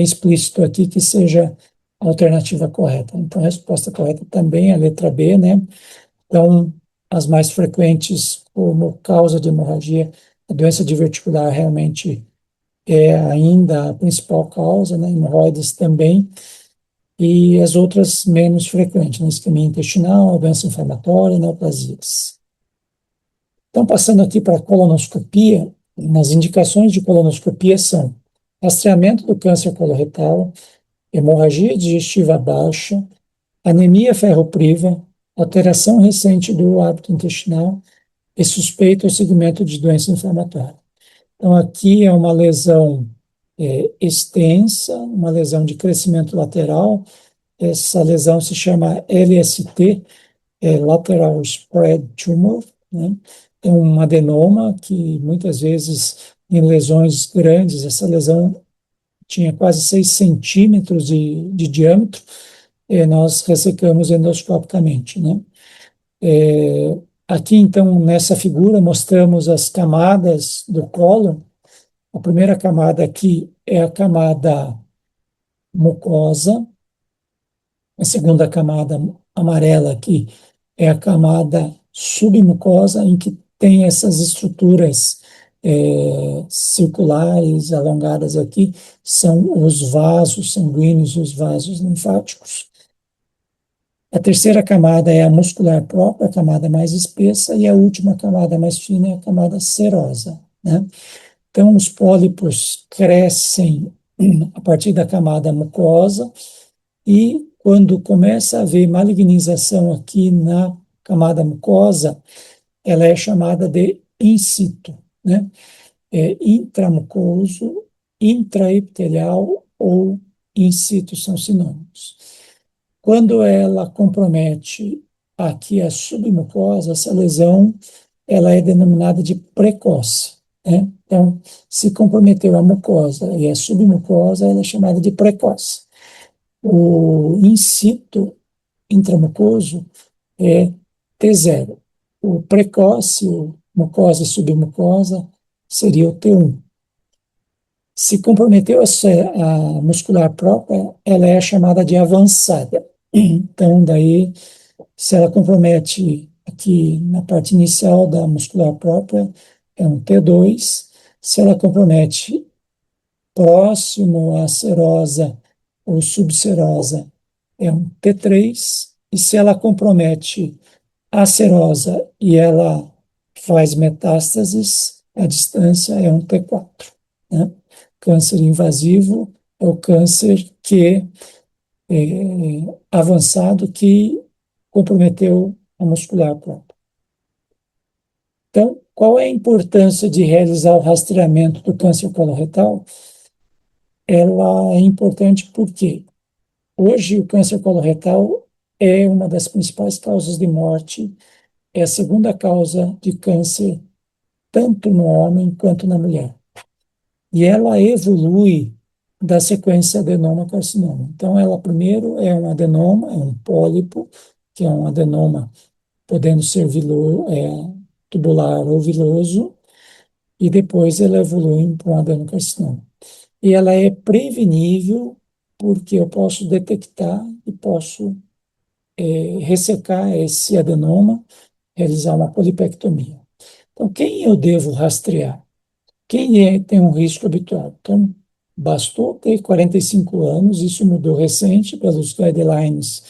S1: explícito aqui que seja a alternativa correta. Então, a resposta correta também é a letra B, né? Então, as mais frequentes como causa de hemorragia, a doença diverticular realmente é ainda a principal causa, né? Hemorroidas também, e as outras menos frequentes, né? Isquemia intestinal, doença inflamatória, neoplasias. Então, passando aqui para a colonoscopia, as indicações de colonoscopia são rastreamento do câncer coloretal, hemorragia digestiva baixa, anemia ferropriva, alteração recente do hábito intestinal e suspeito ou segmento de doença inflamatória. Então, aqui é uma lesão extensa, uma lesão de crescimento lateral. Essa lesão se chama LST, Lateral Spread Tumor, né? É um adenoma que muitas vezes em lesões grandes, essa lesão tinha quase 6 centímetros de diâmetro, nós ressecamos endoscopicamente, né? Aqui, então, nessa figura, mostramos as camadas do cólon. A primeira camada aqui é a camada mucosa, a segunda camada amarela aqui é a camada submucosa, em que tem essas estruturas circulares, alongadas aqui, são os vasos sanguíneos, os vasos linfáticos. A terceira camada é a muscular própria, a camada mais espessa, e a última camada mais fina é a camada serosa, né? Então, os pólipos crescem a partir da camada mucosa e quando começa a haver malignização aqui na camada mucosa, ela é chamada de in situ, né? Intramucoso, intraepitelial ou in situ são sinônimos. Quando ela compromete aqui a submucosa, essa lesão ela é denominada de precoce, né? Então, se comprometeu a mucosa e a submucosa, ela é chamada de precoce. O in situ intramucoso é T0. O precoce, o mucosa e submucosa, seria o T1. Se comprometeu a muscular própria, ela é chamada de avançada. Então, daí, se ela compromete aqui na parte inicial da muscular própria, é um T2. Se ela compromete próximo à serosa ou subserosa, é um T3. E se ela compromete a serosa e ela faz metástases, a distância é um T4, né? Câncer invasivo é o câncer que avançado que comprometeu a muscular própria. Então, qual é a importância de realizar o rastreamento do câncer coloretal? Ela é importante porque hoje o câncer coloretal é uma das principais causas de morte, é a segunda causa de câncer, tanto no homem quanto na mulher. E ela evolui da sequência adenoma-carcinoma. Então, ela primeiro é um adenoma, é um pólipo, que é um adenoma podendo ser tubular ou viloso, e depois ela evolui para um adenocarcinoma. E ela é prevenível porque eu posso detectar e posso ressecar esse adenoma, realizar uma polipectomia. Então, quem eu devo rastrear? Quem tem um risco habitual? Então, bastou ter 45 anos, isso mudou recente pelos guidelines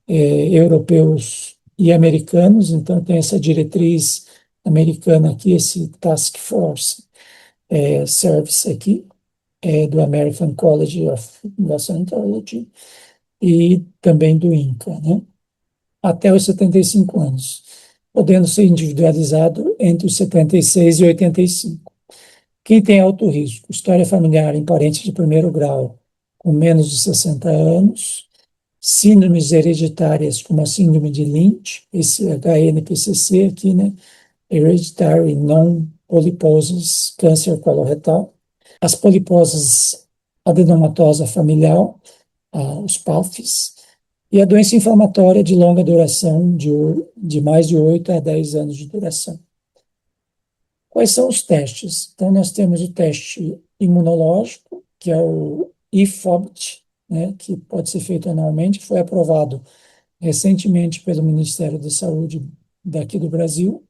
S1: europeus e americanos, então tem essa diretriz americana aqui, esse Task Force Service aqui, do American College of Gastroenterology e também do INCA, né? Até os 75 anos, podendo ser individualizado entre os 76 e 85. Quem tem alto risco? História familiar em parentes de primeiro grau com menos de 60 anos, síndromes hereditárias como a síndrome de Lynch, esse HNPCC aqui, né? Hereditary Non-Polyposis Câncer Coloretal, as poliposes adenomatosa familiar, os PAFs, e a doença inflamatória de longa duração, de mais de 8 a 10 anos de duração. Quais são os testes? Então, nós temos o teste imunológico, que é o IFOBT, né, que pode ser feito anualmente, foi aprovado recentemente pelo Ministério da Saúde daqui do Brasil,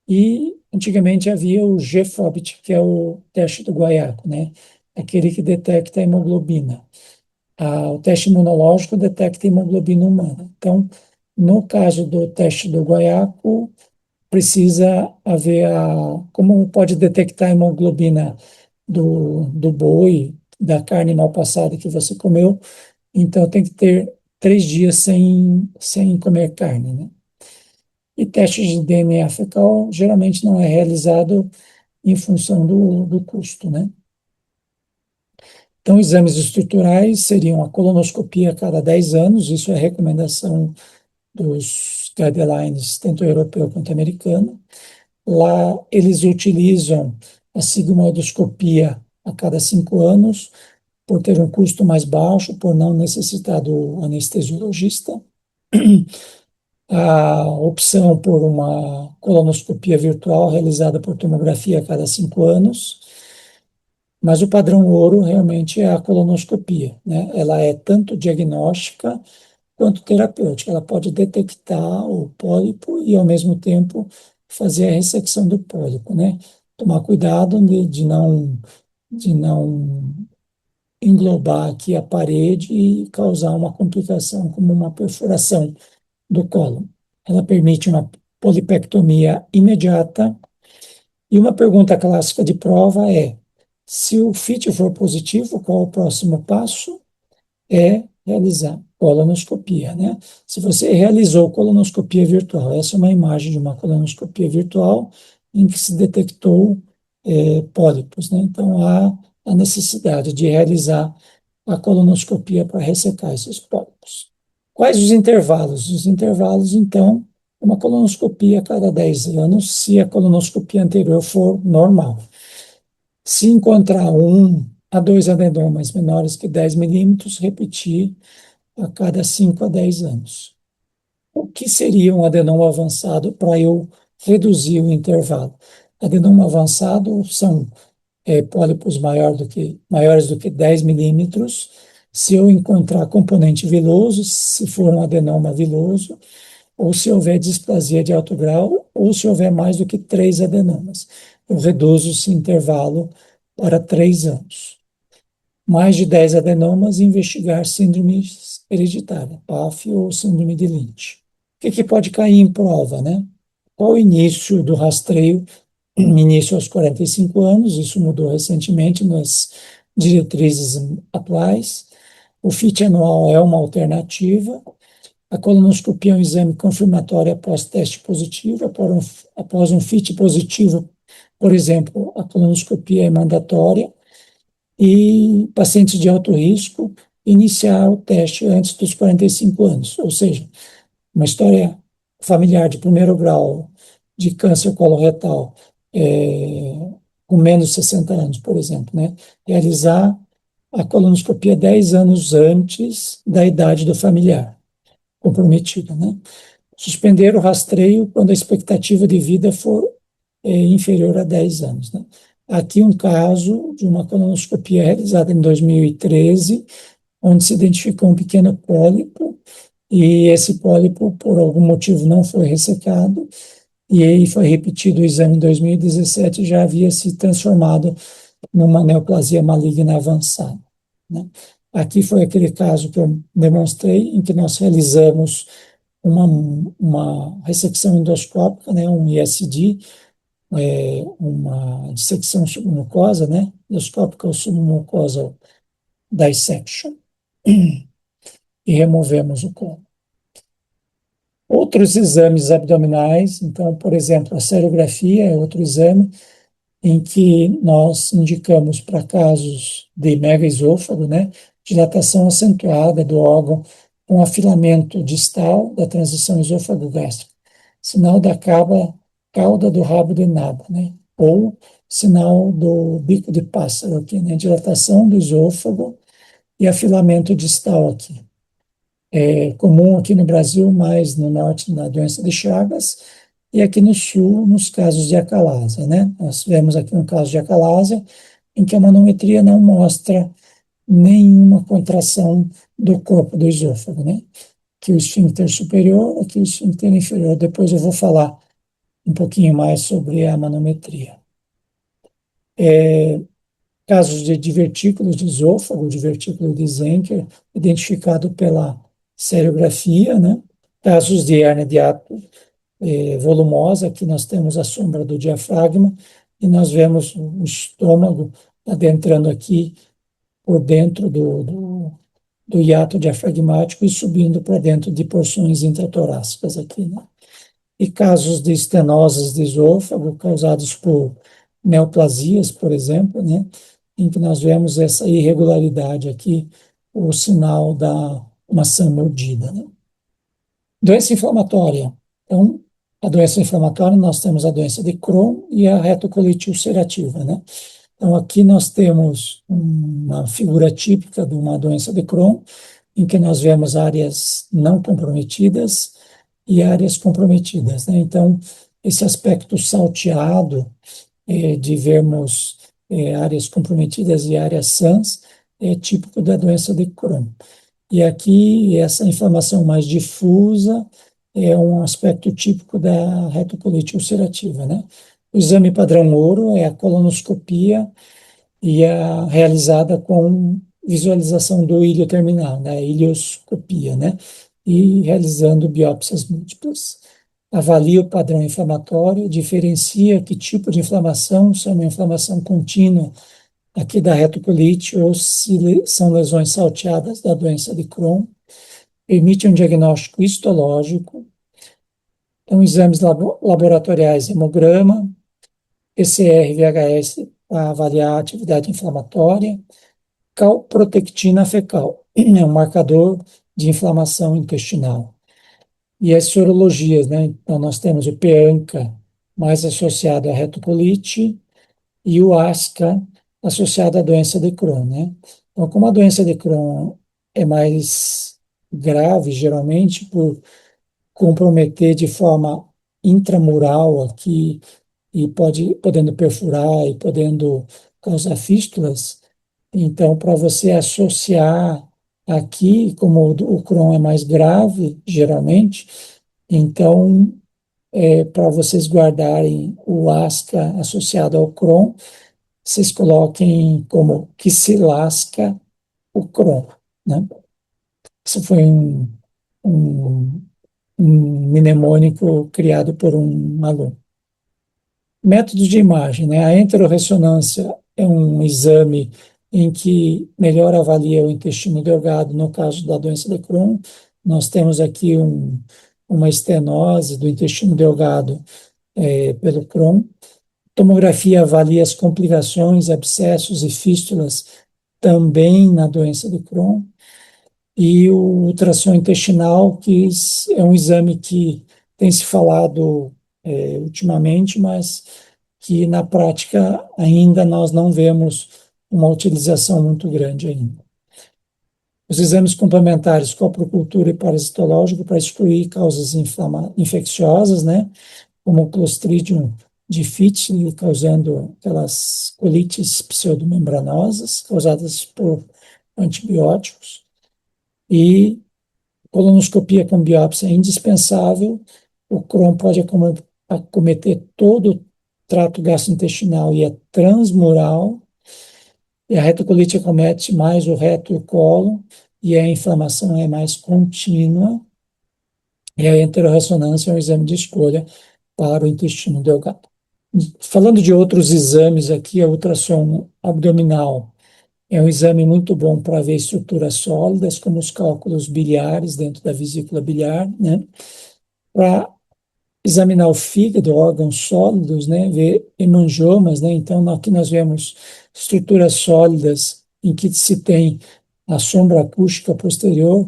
S1: e antigamente havia o GFOBT, que é o teste do guaiaco, né, aquele que detecta a hemoglobina. O teste imunológico detecta a hemoglobina humana. Então, no caso do teste do guaiaco, precisa haver como pode detectar a hemoglobina do boi, da carne mal passada que você comeu, então tem que ter 3 dias sem comer carne, né? E testes de DNA fecal geralmente não é realizado em função do custo, né? Então, exames estruturais seriam a colonoscopia a cada 10 anos, isso é recomendação dos guidelines, tanto europeu quanto americano. Lá eles utilizam a sigmoidoscopia a cada 5 anos, por ter um custo mais baixo, por não necessitar do anestesiologista. A opção por uma colonoscopia virtual realizada por tomografia a cada 5 anos, mas o padrão ouro realmente é a colonoscopia, né? Ela é tanto diagnóstica quanto terapêutica. Ela pode detectar o pólipo e, ao mesmo tempo, fazer a ressecção do pólipo, né? Tomar cuidado de não englobar aqui a parede e causar uma complicação como uma perfuração do cólon. Ela permite uma polipectomia imediata. E uma pergunta clássica de prova é: se o FIT for positivo, qual o próximo passo? É realizar colonoscopia, né? Se você realizou colonoscopia virtual, essa é uma imagem de uma colonoscopia virtual em que se detectou pólipos, né? Então, há a necessidade de realizar a colonoscopia para ressecar esses pólipos. Quais os intervalos? Os intervalos, então, uma colonoscopia a cada 10 anos, se a colonoscopia anterior for normal. Se encontrar 1 a 2 adenomas menores que 10 milímetros, repetir a cada 5 a 10 anos. O que seria um adenoma avançado para eu reduzir o intervalo? Adenoma avançado são pólipos maiores do que 10 milímetros. Se eu encontrar componente viloso, se for um adenoma viloso, ou se houver displasia de alto grau, ou se houver mais do que 3 adenomas. Eu reduzo esse intervalo para 3 anos. Mais de 10 adenomas, investigar síndrome hereditária, PAF ou síndrome de Lynch. O que pode cair em prova, né? Qual o início do rastreio? Início aos 45 anos, isso mudou recentemente nas diretrizes atuais. O FIT anual é uma alternativa. A colonoscopia é um exame confirmatório após teste positivo. Após um FIT positivo, por exemplo, a colonoscopia é mandatória. E pacientes de alto risco, iniciar o teste antes dos 45 anos, ou seja, uma história familiar de primeiro grau de câncer coloretal com menos de 60 anos, por exemplo, né? Realizar a colonoscopia 10 anos antes da idade do familiar comprometido, né? Suspender o rastreio quando a expectativa de vida for inferior a 10 anos, né? Aqui um caso de uma colonoscopia realizada em 2013, onde se identificou um pequeno pólipo, e esse pólipo, por algum motivo, não foi ressecado, e aí foi repetido o exame em 2017 e já havia se transformado numa neoplasia maligna avançada, né? Aqui foi aquele caso que eu demonstrei, em que nós realizamos uma ressecção endoscópica, né, um ISD, uma dissecção submucosa, né, endoscópica ou submucosa dissection, e removemos o colo. Outros exames abdominais, então, por exemplo, a serografia é outro exame em que nós indicamos para casos de megaesôfago, né, dilatação acentuada do órgão com afilamento distal da transição esôfago-gástrica, sinal da cauda do rabo de naba, né, ou sinal do bico de pássaro aqui, né, dilatação do esôfago e afilamento distal aqui. É comum aqui no Brasil, mais no norte na doença de Chagas, e aqui no sul, nos casos de acalásia, né? Nós vemos aqui um caso de acalásia, em que a manometria não mostra nenhuma contração do corpo do esôfago, né? Aqui o esfíncter superior, aqui o esfíncter inferior. Depois eu vou falar um pouquinho mais sobre a manometria. Casos de divertículos de esôfago, divertículo de Zenker, identificado pela serigrafia, né? Casos de hérnia de hiato volumosa, aqui nós temos a sombra do diafragma, e nós vemos o estômago adentrando aqui por dentro do hiato diafragmático e subindo para dentro de porções intratorácicas aqui, né? E casos de estenoses de esôfago causados por neoplasias, por exemplo, né? Em que nós vemos essa irregularidade aqui, o sinal da maçã mordida, né? Doença inflamatória. Então, a doença inflamatória, nós temos a doença de Crohn e a retocolite ulcerativa, né? Então, aqui nós temos uma figura típica de uma doença de Crohn, em que nós vemos áreas não comprometidas e áreas comprometidas, né? Então, esse aspecto salteado de vermos áreas comprometidas e áreas sãs é típico da doença de Crohn. E aqui, essa inflamação mais difusa é um aspecto típico da retocolite ulcerativa, né? O exame padrão ouro é a colonoscopia e a realizada com visualização do ilho terminal, né? Ilioscopia, né? E realizando biópsias múltiplas. Avalia o padrão inflamatório, diferencia que tipo de inflamação, se é uma inflamação contínua aqui da retocolite ou se são lesões salteadas da doença de Crohn, permite um diagnóstico histológico, então exames laboratoriais, hemograma, PCR, VHS para avaliar a atividade inflamatória, calprotectina fecal, é um marcador de inflamação intestinal. E as sorologias, né? Então nós temos o PANCA mais associado à retocolite e o ASCA associado à doença de Crohn, né? Então, como a doença de Crohn é mais grave, geralmente, por comprometer de forma intramural aqui, e podendo perfurar e podendo causar fístulas, então, para você associar aqui, como o Crohn é mais grave, geralmente, então, para vocês guardarem o ASCA associado ao Crohn, vocês coloquem como que se lasca o Crohn, né? Isso foi um, um mnemônico criado por um aluno. Métodos de imagem, né? A enterorressonância é um exame em que melhor avalia o intestino delgado no caso da doença de Crohn. Nós temos aqui uma estenose do intestino delgado pelo Crohn. Tomografia avalia as complicações, abscessos e fístulas também na doença de Crohn. E o ultrassom intestinal, que é um exame que tem se falado ultimamente, mas que na prática ainda nós não vemos uma utilização muito grande ainda. Os exames complementares, coprocultura e parasitológico, para excluir causas infecciosas, né, como o Clostridium difficile, causando aquelas colites pseudomembranosas causadas por antibióticos, e colonoscopia com biópsia é indispensável. O Crohn pode acometer todo o trato gastrointestinal e é transmural, e a retocolite acomete mais o reto e o cólon, e a inflamação é mais contínua, e a enterorressonância é um exame de escolha para o intestino delgado. Falando de outros exames aqui, a ultrassom abdominal é um exame muito bom para ver estruturas sólidas, como os cálculos biliares dentro da vesícula biliar, né? Para examinar o fígado, órgãos sólidos, né? Ver hemangiomas, né? Então, aqui nós vemos estruturas sólidas em que se tem a sombra acústica posterior,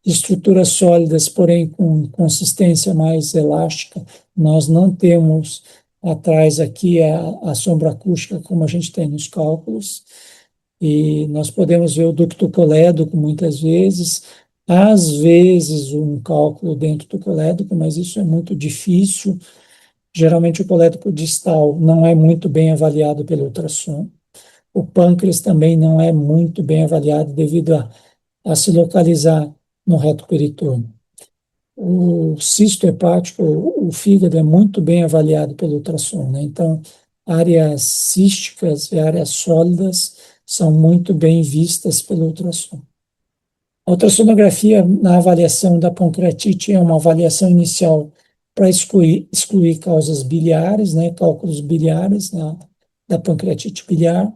S1: estruturas sólidas, porém com consistência mais elástica. Nós não temos atrás aqui a sombra acústica como a gente tem nos cálculos. E nós podemos ver o ducto colédoco muitas vezes, às vezes um cálculo dentro do colédoco, mas isso é muito difícil. Geralmente o colédoco distal não é muito bem avaliado pelo ultrassom. O pâncreas também não é muito bem avaliado devido a se localizar no reto peritônio. O cisto hepático, o fígado é muito bem avaliado pelo ultrassom, né? Então, áreas císticas e áreas sólidas são muito bem vistas pelo ultrassom. A ultrassonografia na avaliação da pancreatite é uma avaliação inicial para excluir causas biliares, né? Cálculos biliares da pancreatite biliar.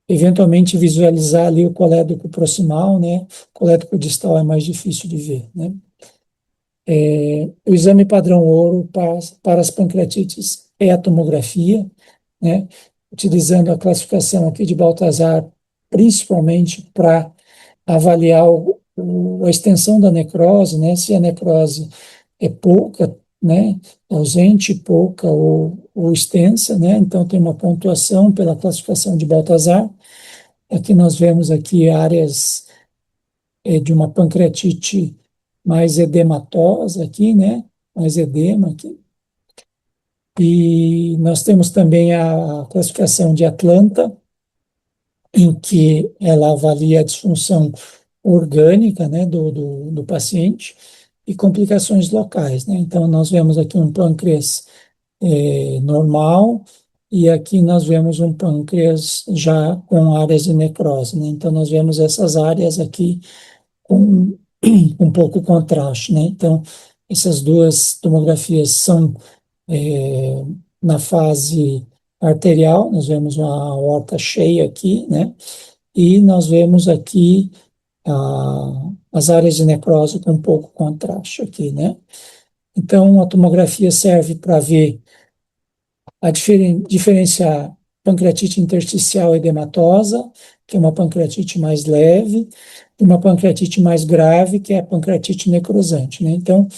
S1: Eventualmente visualizar ali o colédoco proximal, né? O colédoco distal é mais difícil de ver, né? O exame padrão ouro para as pancreatites é a tomografia, né? Utilizando a classificação aqui de Baltazar, principalmente para avaliar a extensão da necrose, né? Se a necrose é pouca, né? Ausente, pouca ou extensa, né? Então tem uma pontuação pela classificação de Baltazar. Aqui nós vemos aqui áreas de uma pancreatite mais edematosa aqui, né? Mais edema aqui. E nós temos também a classificação de Atlanta, em que ela avalia a disfunção orgânica, né, do paciente e complicações locais, né? Então, nós vemos aqui um pâncreas normal e aqui nós vemos um pâncreas já com áreas de necrose, né? Então, nós vemos essas áreas aqui com um pouco contraste, né? Então, essas duas tomografias são é, na fase arterial, nós vemos uma aorta cheia aqui, né? E nós vemos aqui as áreas de necrose com pouco contraste aqui, né? Então, a tomografia serve para ver diferenciar pancreatite intersticial edematosa, que é uma pancreatite mais leve, e uma pancreatite mais grave, que é a pancreatite necrosante, né? Então,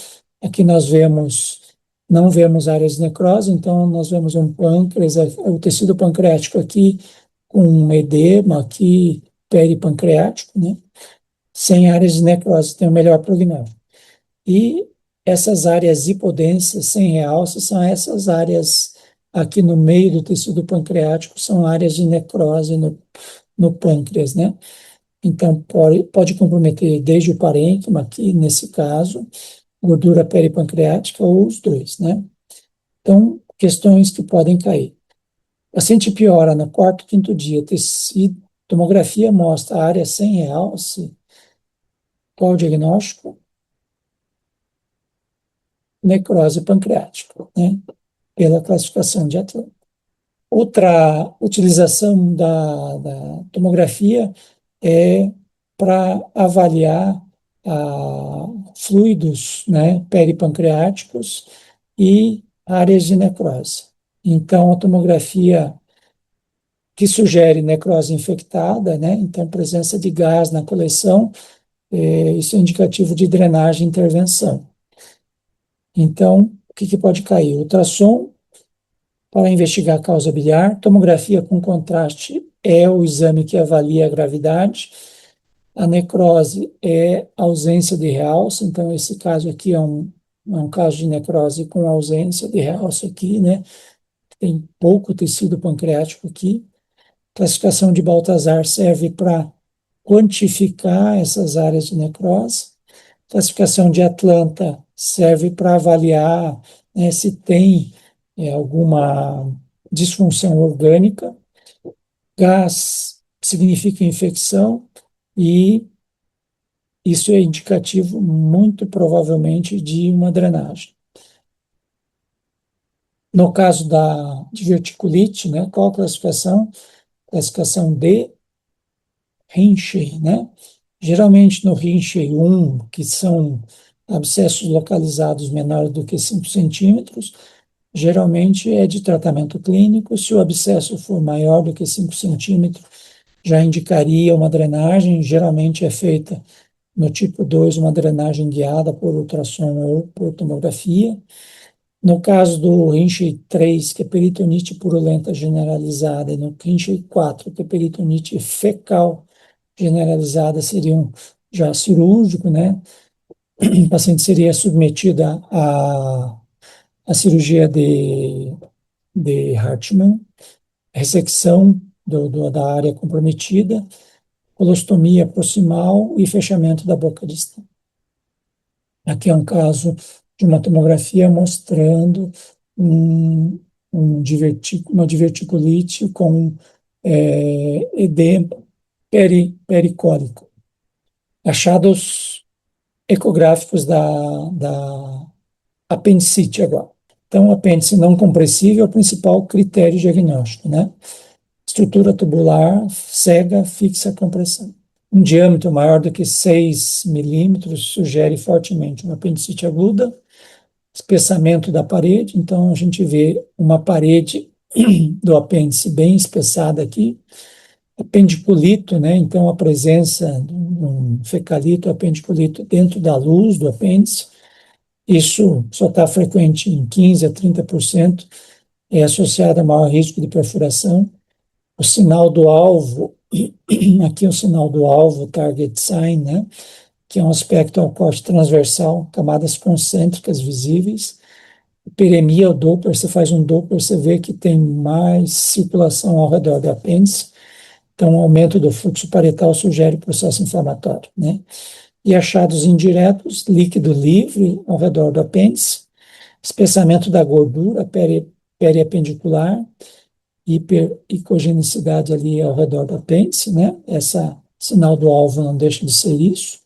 S1: aqui nós vemos, não vemos áreas de necrose, então nós vemos um pâncreas, o tecido pancreático aqui com um edema aqui peripancreático, né? Sem áreas de necrose, tem o melhor prognóstico. E essas áreas hipodensas sem realce são essas áreas aqui no meio do tecido pancreático, são áreas de necrose no pâncreas, né? Então, pode comprometer desde o parênquima, aqui nesse caso, gordura peripancreática ou os dois, né? Então, questões que podem cair. O paciente piora no quarto, quinto dia, tecido, tomografia mostra área sem realce, qual o diagnóstico? Necrose pancreática, né? Pela classificação de Atlanta. Outra utilização da tomografia é para avaliar fluidos, né, peripancreáticos e áreas de necrose. Então, a tomografia que sugere necrose infectada, né, então presença de gás na coleção, isso é indicativo de drenagem e intervenção. Então, o que pode cair? Ultrassom para investigar a causa biliar, tomografia com contraste é o exame que avalia a gravidade, a necrose é ausência de realce, então esse caso aqui é um caso de necrose com ausência de realce aqui, né? Tem pouco tecido pancreático aqui. Classificação de Baltazar serve para quantificar essas áreas de necrose. Classificação de Atlanta serve para avaliar, né, se tem alguma disfunção orgânica. Gás significa infecção e isso é indicativo, muito provavelmente, de uma drenagem. No caso da diverticulite, né, qual a classificação? Classificação D, Rinchey, né? Geralmente no Rinchey 1, que são abscessos localizados menores do que 5 centímetros, geralmente é de tratamento clínico. Se o abscesso for maior do que 5 centímetros, já indicaria uma drenagem, geralmente é feita no tipo 2, uma drenagem guiada por ultrassom ou por tomografia. No caso do Rinchey 3, que é peritonite purulenta generalizada, e no Rinchey 4, que é peritonite fecal generalizada, seriam já cirúrgico, né? O paciente seria submetido à cirurgia de Hartmann, ressecção da área comprometida, colostomia proximal e fechamento da boca distal. Aqui é um caso de uma tomografia mostrando uma diverticulite com edema pericólico. Achados ecográficos da apendicite agora. Então, o apêndice não compressível é o principal critério diagnóstico, né? Estrutura tubular cega, fixa a compressão. Um diâmetro maior do que 6 milímetros sugere fortemente uma apendicite aguda. Espessamento da parede, então a gente vê uma parede do apêndice bem espessada aqui. Apendiculito, né? Então a presença de um fecalito, apendiculito dentro da luz do apêndice. Isso só está frequente em 15 a 30%, é associado a maior risco de perfuração. O sinal do alvo, aqui é o sinal do alvo, target sign, né? Que é um aspecto ao corte transversal, camadas concêntricas visíveis. Hiperemia, o Doppler, você faz um Doppler, você vê que tem mais circulação ao redor do apêndice, então o aumento do fluxo parietal sugere processo inflamatório, né? E achados indiretos, líquido livre ao redor do apêndice, espessamento da gordura periapendicular, hipericogenicidade ali ao redor do apêndice, né? Essa sinal do alvo não deixa de ser isso.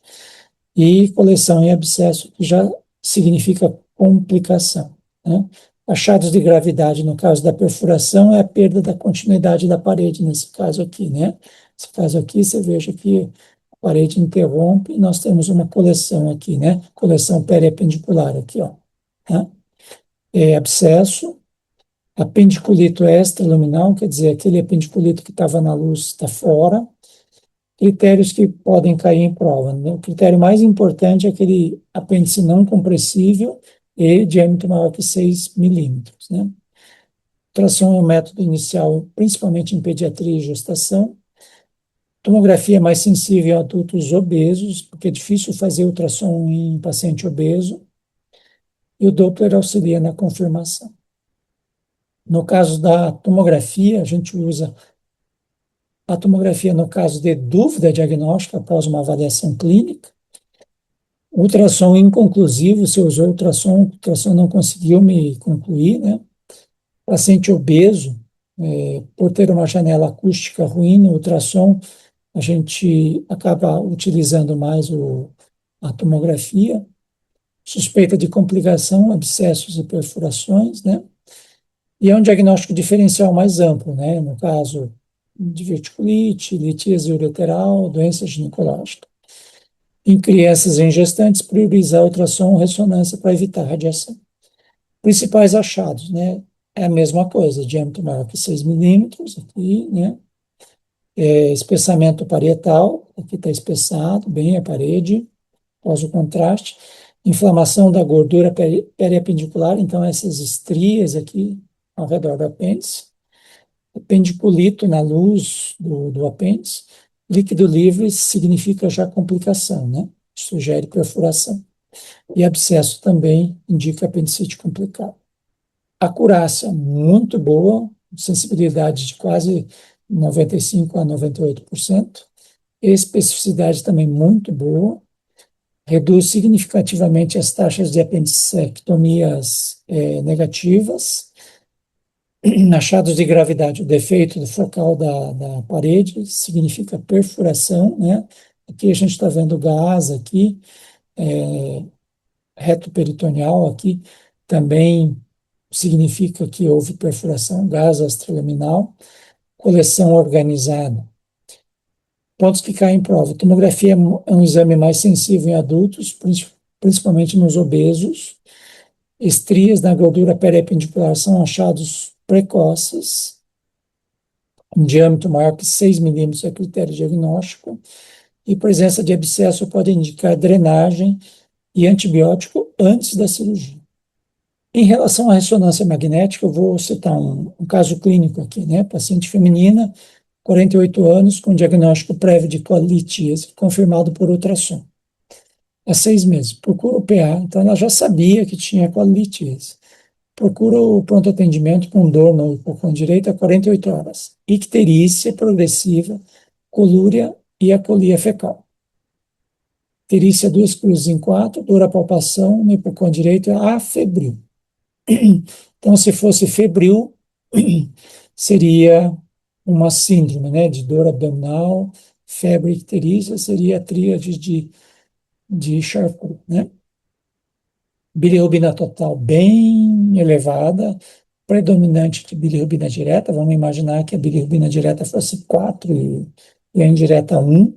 S1: E coleção em abscesso, que já significa complicação, né? Achados de gravidade, no caso da perfuração, é a perda da continuidade da parede, nesse caso aqui, né? Nesse caso aqui, você veja que a parede interrompe e nós temos uma coleção aqui, né? Coleção periapendicular aqui, ó. Né? É abscesso, apendiculito extraluminal, quer dizer, aquele apendiculito que estava na luz está fora. Critérios que podem cair em prova, né? O critério mais importante é aquele apêndice não compressível e diâmetro maior que 6 milímetros, né? Ultrassom é um método inicial, principalmente em pediatria e gestação. Tomografia é mais sensível em adultos obesos, porque é difícil fazer ultrassom em paciente obeso. E o Doppler auxilia na confirmação. No caso da tomografia, a gente usa a tomografia no caso de dúvida diagnóstica após uma avaliação clínica. Ultrassom inconclusivo, se eu usou ultrassom, o ultrassom não conseguiu me concluir, né? Paciente obeso, por ter uma janela acústica ruim no ultrassom, a gente acaba utilizando mais a tomografia. Suspeita de complicação, abscessos e perfurações, né? E é um diagnóstico diferencial mais amplo, né? No caso de verticulite, litíase ureteral, doença ginecológica. Em crianças e em gestantes, priorizar ultrassom ou ressonância para evitar radiação. Principais achados, né? É a mesma coisa, diâmetro maior que 6 milímetros, aqui, né? Espessamento parietal, aqui está espessado, bem a parede, após o contraste. Inflamação da gordura periapendicular, então essas estrias aqui ao redor do apêndice. Apendiculito na luz do apêndice. Líquido livre significa já complicação, né? Sugere perfuração. E abscesso também indica apendicite complicada. Acurácia muito boa, sensibilidade de quase 95 a 98%. Especificidade também muito boa. Reduz significativamente as taxas de apendicectomias negativas. Achados de gravidade, o defeito do focal da parede significa perfuração, né? Aqui a gente está vendo gás aqui, reto peritoneal aqui, também significa que houve perfuração, gás extraluminal, coleção organizada. Pontos que caem em prova. Tomografia é um exame mais sensível em adultos, principalmente nos obesos. Estrias na gordura periapendicular são achados precoces. Um diâmetro maior que 6 milímetros é critério diagnóstico. E presença de abscesso pode indicar drenagem e antibiótico antes da cirurgia. Em relação à ressonância magnética, eu vou citar um caso clínico aqui, né? Paciente feminina, 48 anos, com diagnóstico prévio de colitíase, confirmado por ultrassom. Há 6 meses. Procura o PA, então ela já sabia que tinha colitíase. Procura o pronto atendimento com dor no pulmão direito há 48 horas. Icterícia progressiva, colúria e acolia fecal. Icterícia 2 cruzes em 4, dor à palpação no pulmão direito afebril. Então, se fosse febril, seria uma síndrome, né, de dor abdominal, febre e icterícia, seria a tríade de Charcot, né? Bilirrubina total bem elevada, predominante de bilirrubina direta, vamos imaginar que a bilirrubina direta fosse 4 e a indireta 1,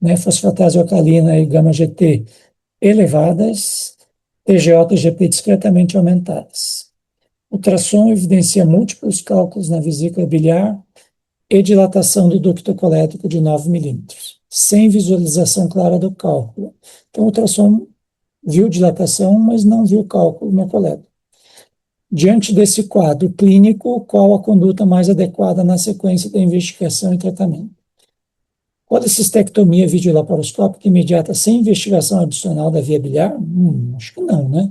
S1: né? Fosfatase alcalina e gama-GT elevadas, TGO e TGP discretamente aumentadas. Ultrassom evidencia múltiplos cálculos na vesícula biliar e dilatação do ducto colético de 9 milímetros, sem visualização clara do cálculo. Então, o ultrassom viu dilatação, mas não viu cálculo no colédoco. Diante desse quadro clínico, qual a conduta mais adequada na sequência da investigação e tratamento? Colecistectomia videolaparoscópica imediata sem investigação adicional da via biliar? Acho que não, né?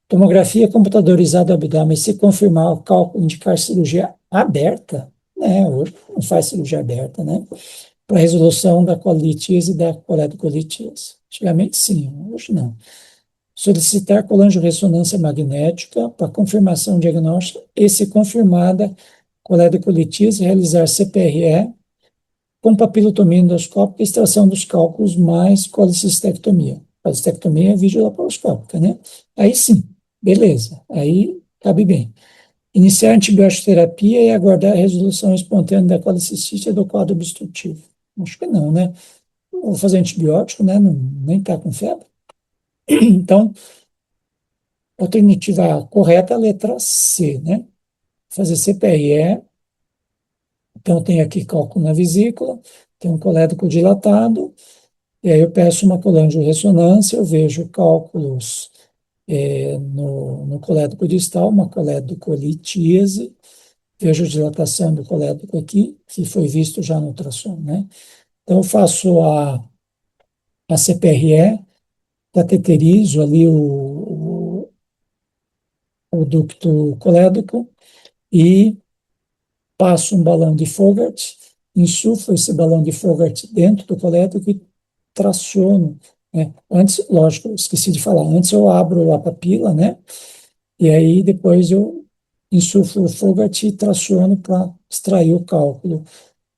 S1: Tomografia computadorizada do abdômen, se confirmar o cálculo, indicar cirurgia aberta, né? Hoje não faz cirurgia aberta, né? Para resolução da colite e da coledocolitíase. Antigamente sim, hoje não. Solicitar colangio-ressonância magnética para confirmação diagnóstica e, se confirmada coledocolitíase, realizar CPRE com papilotomia endoscópica e extração dos cálculos mais colecistectomia. Colecistectomia é videolaparoscópica, né? Aí sim, beleza, aí cabe bem. Iniciar antibiótico terapia e aguardar a resolução espontânea da colecistite e do quadro obstrutivo. Acho que não, né? Vou fazer antibiótico, né? Não, nem está com febre. Então, a alternativa correta é a letra C, né? Fazer CPRE. Então, tem aqui cálculo na vesícula, tem um colédoco dilatado, e aí eu peço uma colangiorressonância, eu vejo cálculos no colédoco distal, uma coledocolitíase, vejo a dilatação do colédoco aqui, que foi visto já no ultrassom, né? Então, eu faço a CPRE, cateterizo ali o ducto colédoco e passo um balão de Fogarty, insuflo esse balão de Fogarty dentro do colédoco e traciono, né? Antes, lógico, esqueci de falar, antes eu abro a papila, né? E aí depois eu insuflo o Fogarty e traciono para extrair o cálculo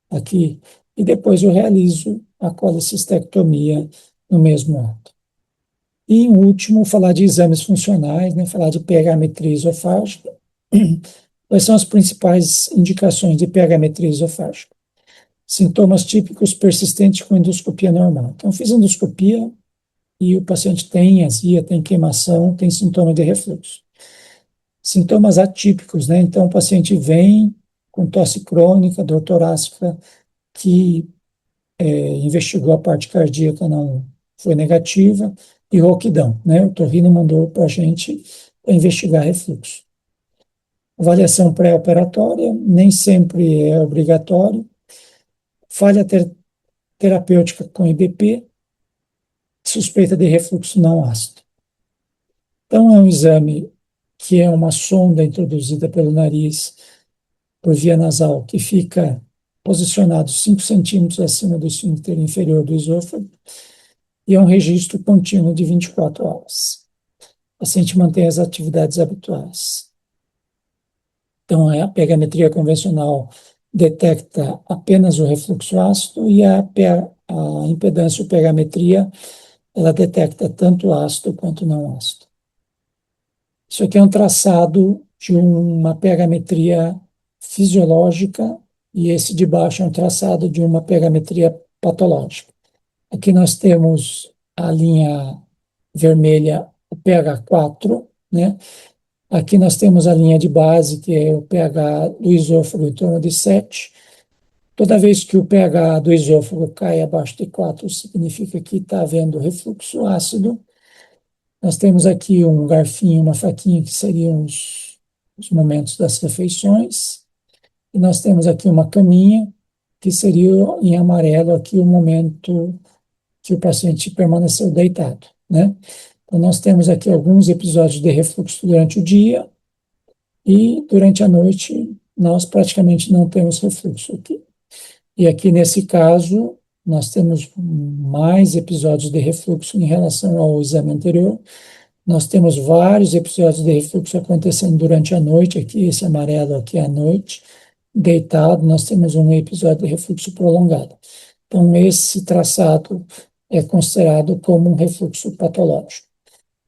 S1: aqui. E depois eu realizo a colecistectomia no mesmo ato. E, em último, falar de exames funcionais, né? Falar de pH-metria esofágica. Quais são as principais indicações de pH-metria esofágica? Sintomas típicos persistentes com endoscopia normal. Então, fiz endoscopia e o paciente tem azia, tem queimação, tem sintoma de refluxo. Sintomas atípicos, né? Então, o paciente vem com tosse crônica, dor torácica, que investigou a parte cardíaca, não foi negativa, e rouquidão, né? O otorrino mandou para a gente investigar refluxo. Avaliação pré-operatória, nem sempre é obrigatório. Falha terapêutica com IBP, suspeita de refluxo não ácido. Então, é um exame que é uma sonda introduzida pelo nariz por via nasal, que fica posicionado 5 centímetros acima do esfíncter inferior do esôfago, e é um registro contínuo de 24 horas. O paciente mantém as atividades habituais. Então, a pH-metria convencional detecta apenas o refluxo ácido e a impedância pH-metria, ela detecta tanto ácido quanto não ácido. Isso aqui é um traçado de uma pH-metria fisiológica e esse de baixo é um traçado de uma pH-metria patológica. Aqui nós temos a linha vermelha, o pH 4, né? Aqui nós temos a linha de base, que é o pH do esôfago em torno de 7. Toda vez que o pH do esôfago cai abaixo de 4, significa que está havendo refluxo ácido. Nós temos aqui um garfinho, uma faquinha, que seriam os momentos das refeições. E nós temos aqui uma caminha, que seria em amarelo aqui o momento que o paciente permaneceu deitado, né? Então, nós temos aqui alguns episódios de refluxo durante o dia e durante a noite nós praticamente não temos refluxo aqui. E aqui nesse caso nós temos mais episódios de refluxo em relação ao exame anterior. Nós temos vários episódios de refluxo acontecendo durante a noite, aqui esse amarelo aqui é a noite, deitado, nós temos um episódio de refluxo prolongado. Então, esse traçado é considerado como um refluxo patológico.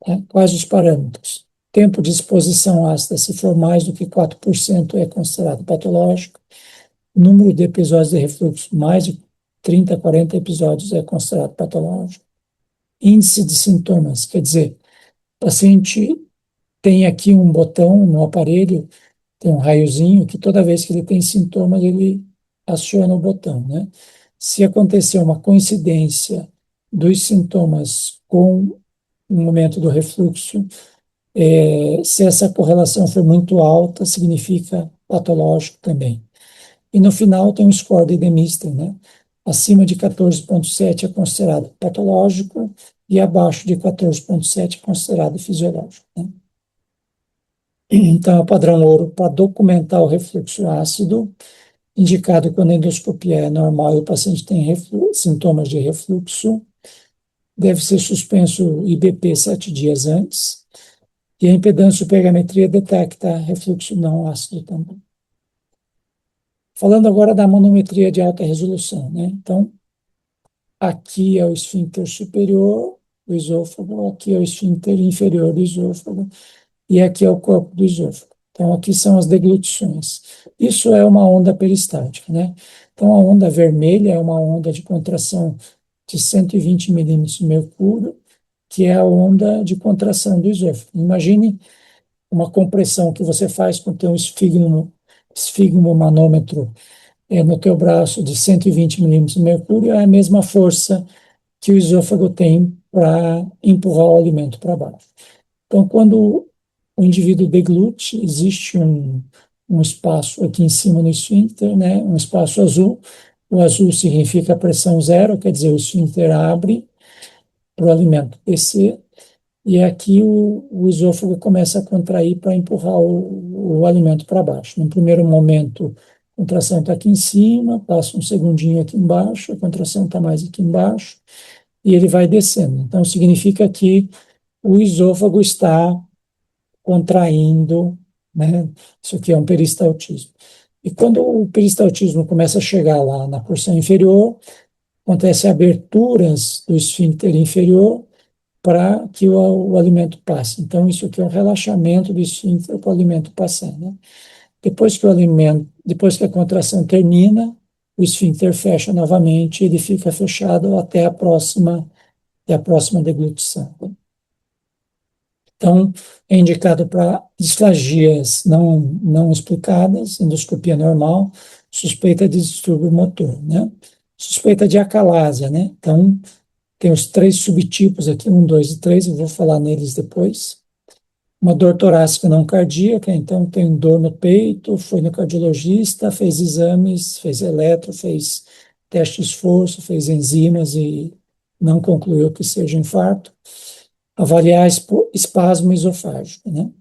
S1: Tá? Quais os parâmetros? Tempo de exposição ácida, se for mais do que 4%, é considerado patológico. Número de episódios de refluxo, mais de 30, 40 episódios, é considerado patológico. Índice de sintomas, quer dizer, o paciente tem aqui um botão no aparelho, tem um raiozinho, que toda vez que ele tem sintomas, ele aciona o botão, né? Se acontecer uma coincidência dos sintomas com no momento do refluxo. Se essa correlação for muito alta, significa patológico também. E no final tem o score de Demister, né? Acima de 14,7 é considerado patológico e abaixo de 14,7 é considerado fisiológico, né? Então, é o padrão ouro para documentar o refluxo ácido, indicado quando a endoscopia é normal e o paciente tem sintomas de refluxo, deve ser suspenso o IBP 7 dias antes, e a impedância-pegametria detecta refluxo não ácido também. Falando agora da manometria de alta resolução, né? Então, aqui é o esfíncter superior do esôfago, aqui é o esfíncter inferior do esôfago, e aqui é o corpo do esôfago. Então, aqui são as deglutições. Isso é uma onda peristáltica, né? Então, a onda vermelha é uma onda de contração de 120 milímetros de mercúrio, que é a onda de contração do esôfago. Imagine uma compressão que você faz com o teu esfigmomanômetro no teu braço de 120 milímetros de mercúrio, é a mesma força que o esôfago tem para empurrar o alimento para baixo. Então, quando o indivíduo deglute, existe um espaço aqui em cima no esfíncter, né, um espaço azul. O azul significa pressão zero, quer dizer, o esfíncter abre para o alimento descer, e aqui o esôfago começa a contrair para empurrar o alimento para baixo. No primeiro momento, a contração está aqui em cima, passa um segundinho aqui embaixo, a contração está mais aqui embaixo, e ele vai descendo. Então, significa que o esôfago está contraindo, né? Isso aqui é um peristaltismo. E quando o peristaltismo começa a chegar lá na porção inferior, acontece aberturas do esfíncter inferior para que o alimento passe. Então, isso aqui é um relaxamento do esfíncter para o alimento passar, né? Depois que a contração termina, o esfíncter fecha novamente, ele fica fechado até a próxima deglutição. Então, é indicado para disfagias não explicadas, endoscopia normal, suspeita de distúrbio motor, né? Suspeita de acalásia, né? Então, tem os 3 subtipos aqui, 1, 2 e 3, eu vou falar neles depois. Uma dor torácica não cardíaca, então tem dor no peito, foi no cardiologista, fez exames, fez eletro, fez teste de esforço, fez enzimas e não concluiu que seja infarto. Avaliar espasmo esofágico, né?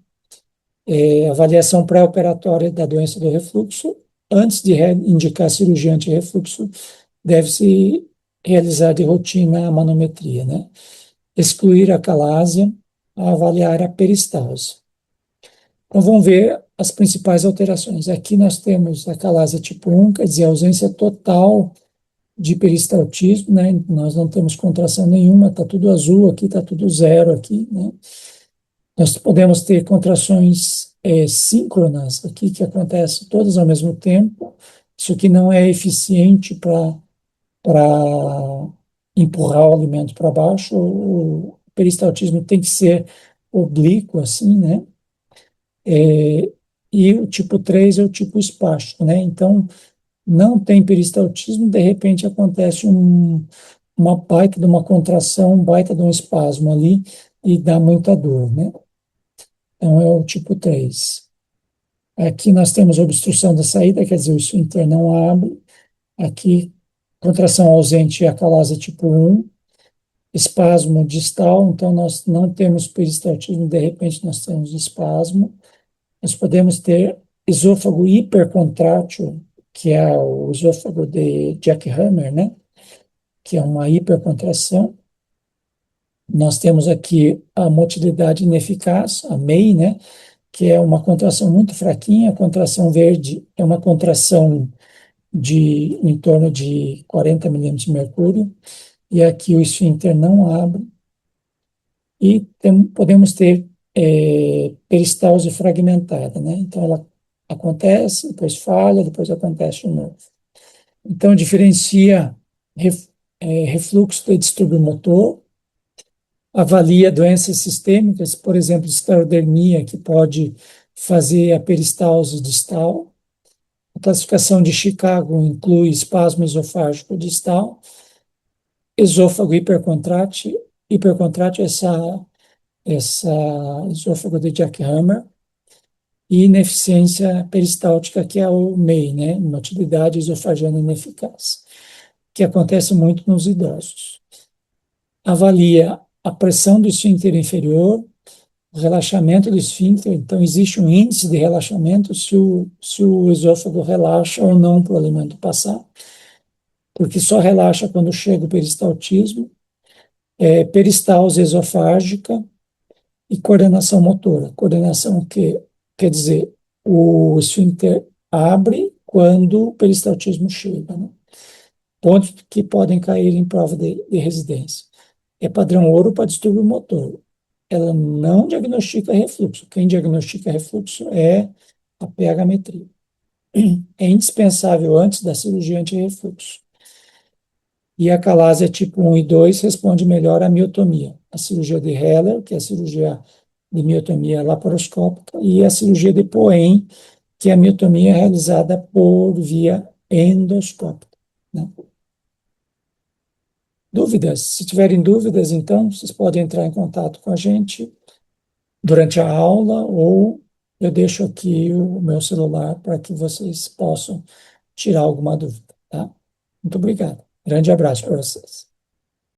S1: Avaliação pré-operatória da doença do refluxo. Antes de indicar cirurgia anti-refluxo, deve-se realizar de rotina a manometria, né? Excluir a calásia, avaliar a peristalse. Então, vamos ver as principais alterações. Aqui nós temos a calásia tipo 1, quer dizer, a ausência total de peristaltismo, né? Nós não temos contração nenhuma, está tudo azul aqui, está tudo zero aqui, né? Nós podemos ter contrações síncronas aqui, que acontecem todas ao mesmo tempo. Isso aqui não é eficiente para empurrar o alimento para baixo. O peristaltismo tem que ser oblíquo, assim, né? E o tipo 3 é o tipo espástico, né? Então, não tem peristaltismo, de repente acontece uma baita de uma contração, um baita de um espasmo ali e dá muita dor, né? Então, é o tipo 3. Aqui nós temos obstrução da saída, quer dizer, o esfíncter não abre. Aqui, contração ausente e acalásia tipo 1. Espasmo distal, então nós não temos peristaltismo, de repente nós temos espasmo. Nós podemos ter esôfago hipercontrátil, que é o esôfago de Jack Hammer, né? Que é uma hipercontração. Nós temos aqui a motilidade ineficaz, a MEI, né? Que é uma contração muito fraquinha. A contração verde é uma contração de em torno de 40 milímetros de mercúrio, e aqui o esfíncter não abre, e podemos ter peristalse fragmentada, né? Então, ela acontece, depois falha, depois acontece de novo. Então, diferencia refluxo de distúrbio motor, avalia doenças sistêmicas, por exemplo, esclerodermia, que pode fazer a peristalse distal. A classificação de Chicago inclui espasmo esofágico distal, esôfago hipercontrátil, essa essa esôfago de Jack Hammer, e ineficiência peristáltica, que é o MEI, né? Motilidade esofagiana ineficaz, que acontece muito nos idosos. Avalia a pressão do esfíncter inferior, o relaxamento do esfíncter, então existe um índice de relaxamento se o esôfago relaxa ou não para o alimento passar, porque só relaxa quando chega o peristaltismo, peristalse esofágica e coordenação motora. Coordenação que quer dizer, o esfíncter abre quando o peristaltismo chega, né? Pontos que podem cair em prova de residência. É padrão ouro para distúrbio motor. Ela não diagnostica refluxo. Quem diagnostica refluxo é a pH-metria. É indispensável antes da cirurgia anti-refluxo. E a calásia tipo 1 e 2 responde melhor à miotomia. A cirurgia de Heller, que é a cirurgia de miotomia laparoscópica, e a cirurgia de Poen, que é a miotomia realizada por via endoscópica, né? Dúvidas? Se tiverem dúvidas, então, vocês podem entrar em contato com a gente durante a aula, ou eu deixo aqui o meu celular para que vocês possam tirar alguma dúvida, tá? Muito obrigado. Grande abraço para vocês.